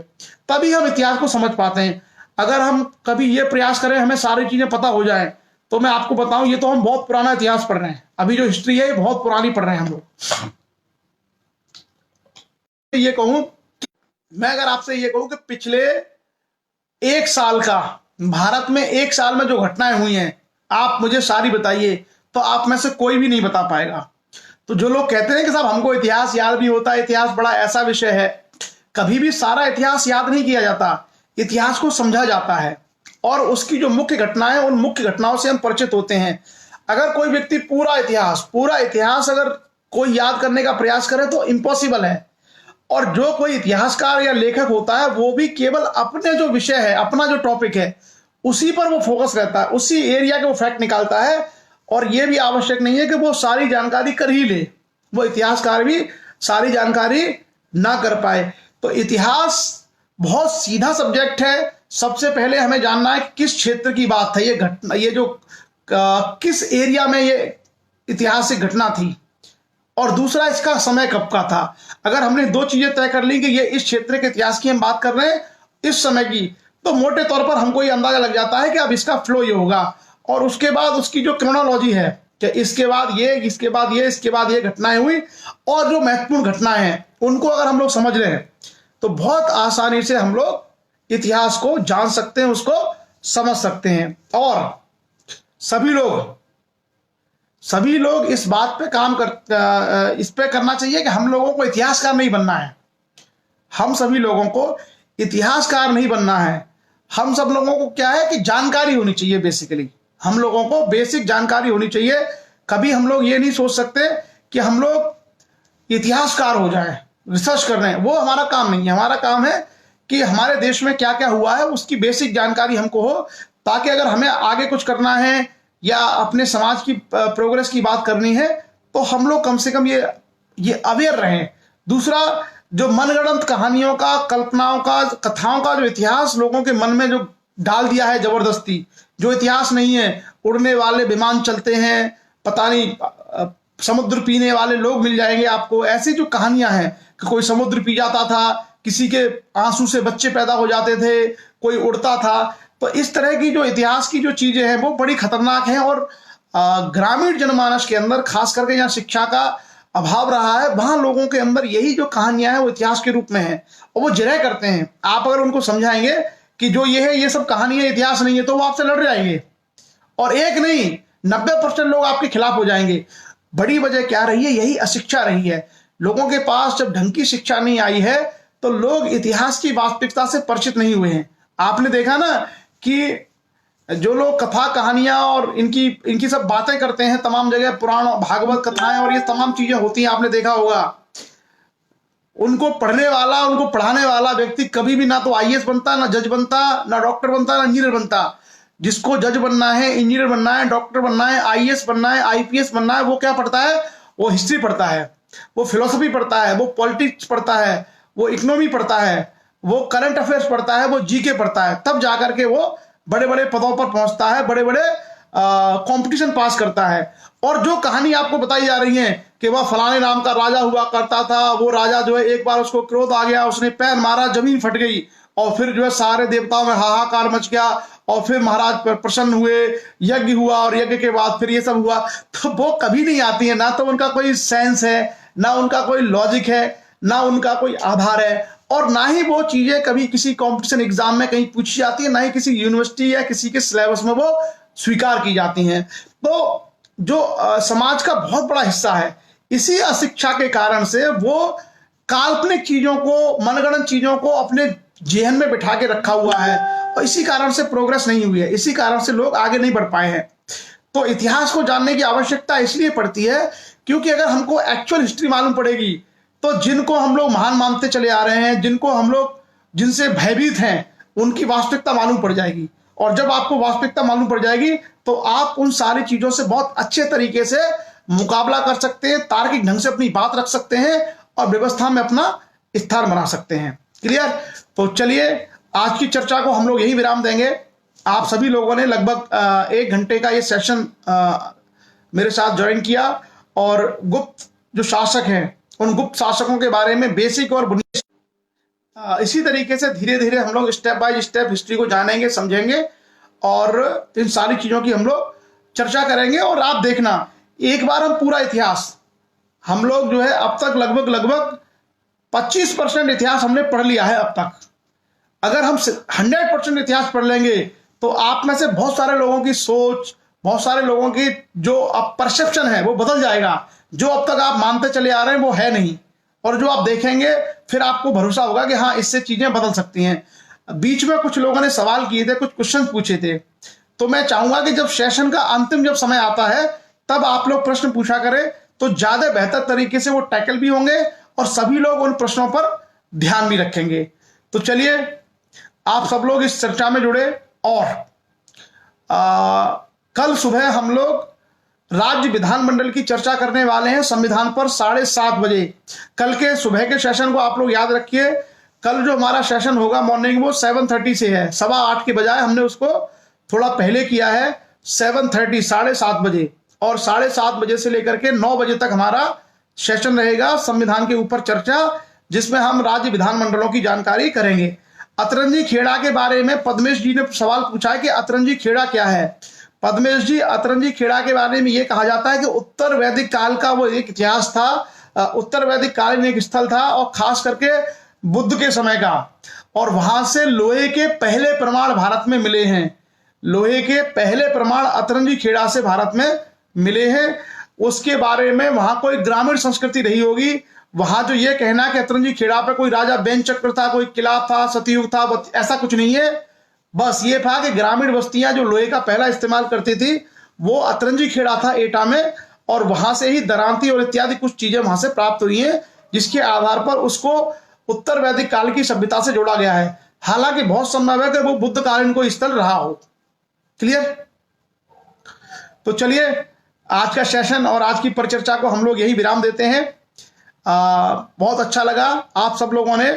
तभी हम इतिहास को समझ पाते हैं। अगर हम कभी ये प्रयास करें हमें सारी चीजें पता हो जाए, तो मैं आपको बताऊं, ये तो हम बहुत पुराना इतिहास पढ़ रहे हैं। अभी जो हिस्ट्री है ये बहुत पुरानी पढ़ रहे हैं हम लोग। ये कहूं, मैं अगर आपसे ये कहूं कि पिछले एक साल का भारत में, एक साल में जो घटनाएं हुई हैं, आप मुझे सारी बताइए, तो आप में से कोई भी नहीं बता पाएगा। तो जो लोग कहते हैं कि साहब हमको इतिहास याद भी होता है, इतिहास बड़ा ऐसा विषय है, कभी भी सारा इतिहास याद नहीं किया जाता। इतिहास को समझा जाता है और उसकी जो मुख्य घटनाएं, उन मुख्य घटनाओं से हम परिचित होते हैं। अगर कोई व्यक्ति पूरा इतिहास अगर कोई याद करने का प्रयास करे तो इम्पॉसिबल है। और जो कोई इतिहासकार या लेखक होता है वो भी केवल अपने जो विषय है, अपना जो टॉपिक है, उसी पर वो फोकस रहता है, उसी एरिया के वो फैक्ट निकालता है। और ये भी आवश्यक नहीं है कि वो सारी जानकारी कर ही ले, वो इतिहासकार भी सारी जानकारी ना कर पाए। तो इतिहास बहुत सीधा सब्जेक्ट है। सबसे पहले हमें जानना है किस क्षेत्र की बात है ये घटना, ये जो किस एरिया में ये ऐतिहासिक घटना थी, और दूसरा इसका समय कब का था। अगर हमने दो चीजें तय कर ली कि ये इस क्षेत्र के इतिहास की हम बात कर रहे हैं, इस समय की, तो मोटे तौर पर हमको ये अंदाजा लग जाता है कि अब इसका फ्लो ये होगा। और उसके बाद उसकी जो क्रोनोलॉजी है कि इसके बाद ये, इसके बाद ये, इसके बाद ये घटनाएं हुई, और जो महत्वपूर्ण घटनाएं हैं उनको अगर हम लोग समझ रहे हैं तो बहुत आसानी से हम लोग इतिहास को जान सकते हैं, उसको समझ सकते हैं। और सभी लोग इस बात पे काम कर, इस पे करना चाहिए कि हम लोगों को इतिहासकार नहीं बनना है। हम सभी लोगों को इतिहासकार नहीं बनना है। हम सब लोगों को क्या है कि जानकारी होनी चाहिए। बेसिकली हम लोगों को बेसिक जानकारी होनी चाहिए। कभी हम लोग ये नहीं सोच सकते कि हम लोग इतिहासकार हो जाए, रिसर्च कर रहे हैं, वो हमारा काम नहीं है। हमारा काम है कि हमारे देश में क्या क्या हुआ है उसकी बेसिक जानकारी हमको हो, ताकि अगर हमें आगे कुछ करना है या अपने समाज की प्रोग्रेस की बात करनी है तो हम लोग कम से कम ये अवेयर रहें। दूसरा, जो मनगढ़ंत कहानियों का, कल्पनाओं का, कथाओं का जो इतिहास लोगों के मन में जो डाल दिया है जबरदस्ती, जो इतिहास नहीं है, उड़ने वाले विमान चलते हैं, पता नहीं समुद्र पीने वाले लोग मिल जाएंगे आपको, ऐसी जो कहानियां हैं कि कोई समुद्र पी जाता था, किसी के आंसू से बच्चे पैदा हो जाते थे, कोई उड़ता था। तो इस तरह की जो इतिहास की जो चीजें हैं वो बड़ी खतरनाक हैं। और ग्रामीण जनमानस के अंदर, खास करके जहाँ शिक्षा का अभाव रहा है, वहां लोगों के अंदर यही जो कहानियां हैं वो इतिहास के रूप में है और वो जिरह करते हैं। आप अगर उनको समझाएंगे कि जो ये है ये सब कहानियां इतिहास नहीं है, तो वो आपसे लड़ जाएंगे। और एक नहीं, 90% लोग आपके खिलाफ हो जाएंगे। बड़ी वजह क्या रही है? यही अशिक्षा रही है। लोगों के पास जब ढंग की शिक्षा नहीं आई है तो लोग इतिहास की वास्तविकता से परिचित नहीं हुए हैं। आपने देखा ना कि जो लोग कथा कहानियां और इनकी सब बातें करते हैं, तमाम जगह पुराण भागवत कथाएं और ये तमाम चीजें होती हैं, आपने देखा होगा, उनको पढ़ने वाला, उनको पढ़ाने वाला व्यक्ति कभी भी ना तो आईएएस बनता, ना जज बनता, ना डॉक्टर बनता, ना इंजीनियर बनता। जिसको जज बनना है, इंजीनियर बनना है, डॉक्टर बनना है, आईएएस बनना है, आईपीएस बनना है, वो क्या पढ़ता है? वो हिस्ट्री पढ़ता है, वो फिलोसफी पढ़ता है, वो पॉलिटिक्स पढ़ता है, वो इकोनॉमी पढ़ता है, वो करंट अफेयर्स पढ़ता है, वो जीके पढ़ता है, तब जाकर के वो बड़े बड़े पदों पर पहुंचता है, बड़े बड़े कंपटीशन पास करता है। और जो कहानी आपको बताई जा रही है कि वह फलाने नाम का राजा हुआ करता था, वो राजा जो है एक बार उसको क्रोध आ गया, उसने पैर मारा, जमीन फट गई, और फिर जो है सारे देवताओं में हाहाकार मच गया, और फिर महाराज प्रसन्न हुए, यज्ञ हुआ, और यज्ञ के बाद फिर ये सब हुआ। तो वो कभी नहीं आती है, ना तो उनका कोई सेंस है, ना उनका कोई लॉजिक है, ना उनका कोई आधार है, और ना ही वो चीजें कभी किसी कंपटीशन एग्जाम में कहीं पूछी जाती है, ना ही किसी यूनिवर्सिटी या किसी के सिलेबस में वो स्वीकार की जाती हैं। तो जो समाज का बहुत बड़ा हिस्सा है, इसी अशिक्षा के कारण से वो काल्पनिक चीजों को, मनगढ़ंत चीजों को अपने जेहन में बिठा के रखा हुआ है, और इसी कारण से प्रोग्रेस नहीं हुई है, इसी कारण से लोग आगे नहीं बढ़ पाए हैं। तो इतिहास को जानने की आवश्यकता इसलिए पड़ती है क्योंकि अगर हमको एक्चुअल हिस्ट्री मालूम पड़ेगी तो जिनको हम लोग महान मानते चले आ रहे हैं, जिनको हम लोग जिनसे भयभीत हैं, उनकी वास्तविकता मालूम पड़ जाएगी। और जब आपको वास्तविकता मालूम पड़ जाएगी तो आप उन सारी चीजों से बहुत अच्छे तरीके से मुकाबला कर सकते हैं, तार्किक ढंग से अपनी बात रख सकते हैं, और व्यवस्था में अपना स्थान बना सकते हैं। क्लियर? तो चलिए आज की चर्चा को हम लोग यही विराम देंगे। आप सभी लोगों ने लगभग 1 घंटे का ये सेशन मेरे साथ ज्वाइन किया, और गुप्त जो शासक हैं, उन गुप्त शासकों के बारे में बेसिक और बुनियादी, इसी तरीके से धीरे धीरे हम लोग स्टेप बाय स्टेप हिस्ट्री को जानेंगे, समझेंगे, और इन सारी चीजों की हम लोग चर्चा करेंगे। और आप देखना, एक बार हम पूरा इतिहास, हम लोग जो है अब तक लगभग 25% इतिहास हमने पढ़ लिया है अब तक। अगर हम 100% इतिहास पढ़ लेंगे तो आप में से बहुत सारे लोगों की सोच, बहुत सारे लोगों की जो अब परसेप्शन है वो बदल जाएगा। जो अब तक आप मानते चले आ रहे हैं वो है नहीं, और जो आप देखेंगे फिर आपको भरोसा होगा कि हाँ, इससे चीजें बदल सकती हैं। बीच में कुछ लोगों ने सवाल किए थे, कुछ क्वेश्चन पूछे थे, तो मैं चाहूंगा कि जब सेशन का अंतिम जब समय आता है तब आप लोग प्रश्न पूछा करें, तो ज्यादा बेहतर तरीके से वो टैकल भी होंगे और सभी लोग उन प्रश्नों पर ध्यान भी रखेंगे। तो चलिए आप सब लोग इस चर्चा में जुड़े, और कल सुबह हम लोग राज्य विधानमंडल की चर्चा करने वाले हैं संविधान पर 7:30 बजे। कल के सुबह के सेशन को आप लोग याद रखिए। कल जो हमारा सेशन होगा मॉर्निंग, वो 7:30 से है, 7:15 के बजाय हमने उसको थोड़ा पहले किया है, 7:30, 7:30 बजे। और 7:30 बजे से लेकर के 9 बजे तक हमारा सेशन रहेगा संविधान के ऊपर चर्चा, जिसमें हम राज्य विधानमंडलों की जानकारी करेंगे। अतरंजी खेड़ा के बारे में पद्मेश जी ने सवाल पूछा है कि अतरंजी खेड़ा क्या है। पद्मेश जी, अतरंजी खेड़ा के बारे में यह कहा जाता है कि उत्तर वैदिक काल का वो एक इतिहास था, उत्तर वैदिक कालीन एक स्थल था, और खास करके बुद्ध के समय का। और वहां से लोहे के पहले प्रमाण भारत में मिले हैं, लोहे के पहले प्रमाण अतरंजी खेड़ा से भारत में मिले हैं। उसके बारे में वहां कोई ग्रामीण संस्कृति रही होगी। वहां जो ये कहना कि अतरंजी खेड़ा पे कोई राजा बेन चक्र था, कोई किला था, सतयुग था, ऐसा कुछ नहीं है। बस ये था कि ग्रामीण बस्तियां जो लोहे का पहला इस्तेमाल करती थी वो अतरंजी खेड़ा था एटा में, और वहां से ही दरांती और इत्यादि कुछ चीजें वहां से प्राप्त हुई हैं, जिसके आधार पर उसको उत्तर वैदिक काल की सभ्यता से जोड़ा गया है। हालांकि बहुत संभव है कि वो बुद्ध कालीन को स्थल रहा हो। क्लियर? तो चलिए आज का सेशन और आज की परिचर्चा को हम लोग यही विराम देते हैं। बहुत अच्छा लगा आप सब लोगों ने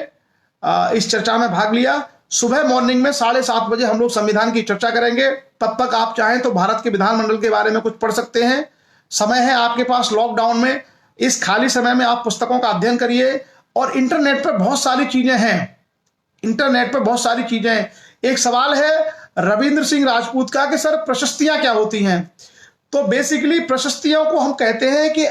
इस चर्चा में भाग लिया। सुबह मॉर्निंग में 7:30 बजे हम लोग संविधान की चर्चा करेंगे। तब तक आप चाहें तो भारत के विधानमंडल के बारे में कुछ पढ़ सकते हैं। समय है आपके पास लॉकडाउन में, इस खाली समय में आप पुस्तकों का अध्ययन करिए, और इंटरनेट पर बहुत सारी चीजें हैं, इंटरनेट पर बहुत सारी चीजें हैं। एक सवाल है रविंद्र सिंह राजपूत का कि सर प्रशस्तियां क्या होती हैं। तो बेसिकली प्रशस्तियों को हम कहते हैं कि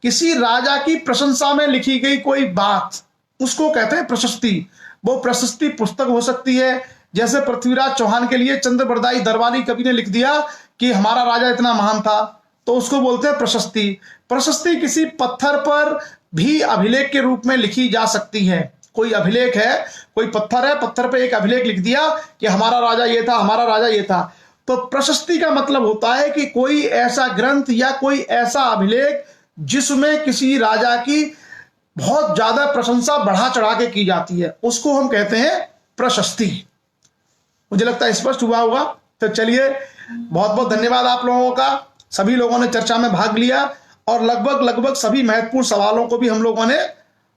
किसी राजा की प्रशंसा में लिखी गई कोई बात, उसको कहते हैं प्रशस्ति। वो प्रशस्ति पुस्तक हो सकती है, जैसे पृथ्वीराज चौहान के लिए चंद्रबरदाई दरबारी कवि ने लिख दिया कि हमारा राजा इतना महान था, तो उसको बोलते हैं प्रशस्ति। प्रशस्ति किसी पत्थर पर भी अभिलेख के रूप में लिखी जा सकती है। कोई अभिलेख है, कोई पत्थर है, पत्थर पे एक अभिलेख लिख दिया कि हमारा राजा ये था, हमारा राजा ये था। तो प्रशस्ति का मतलब होता है कि कोई ऐसा ग्रंथ या कोई ऐसा अभिलेख जिसमें किसी राजा की बहुत ज्यादा प्रशंसा बढ़ा चढ़ा के की जाती है, उसको हम कहते हैं प्रशस्ति। मुझे लगता है स्पष्ट हुआ होगा। तो चलिए, बहुत बहुत धन्यवाद आप लोगों का। सभी लोगों ने चर्चा में भाग लिया और लगभग सभी महत्वपूर्ण सवालों को भी हम लोगों ने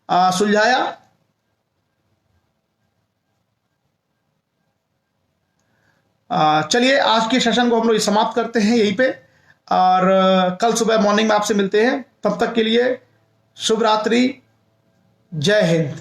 सुलझाया। चलिए, आज के सेशन को हम लोग समाप्त करते हैं यहीं पे, और कल सुबह मॉर्निंग में आपसे मिलते हैं। तब तक के लिए शुभ रात्रि, जय हिंद।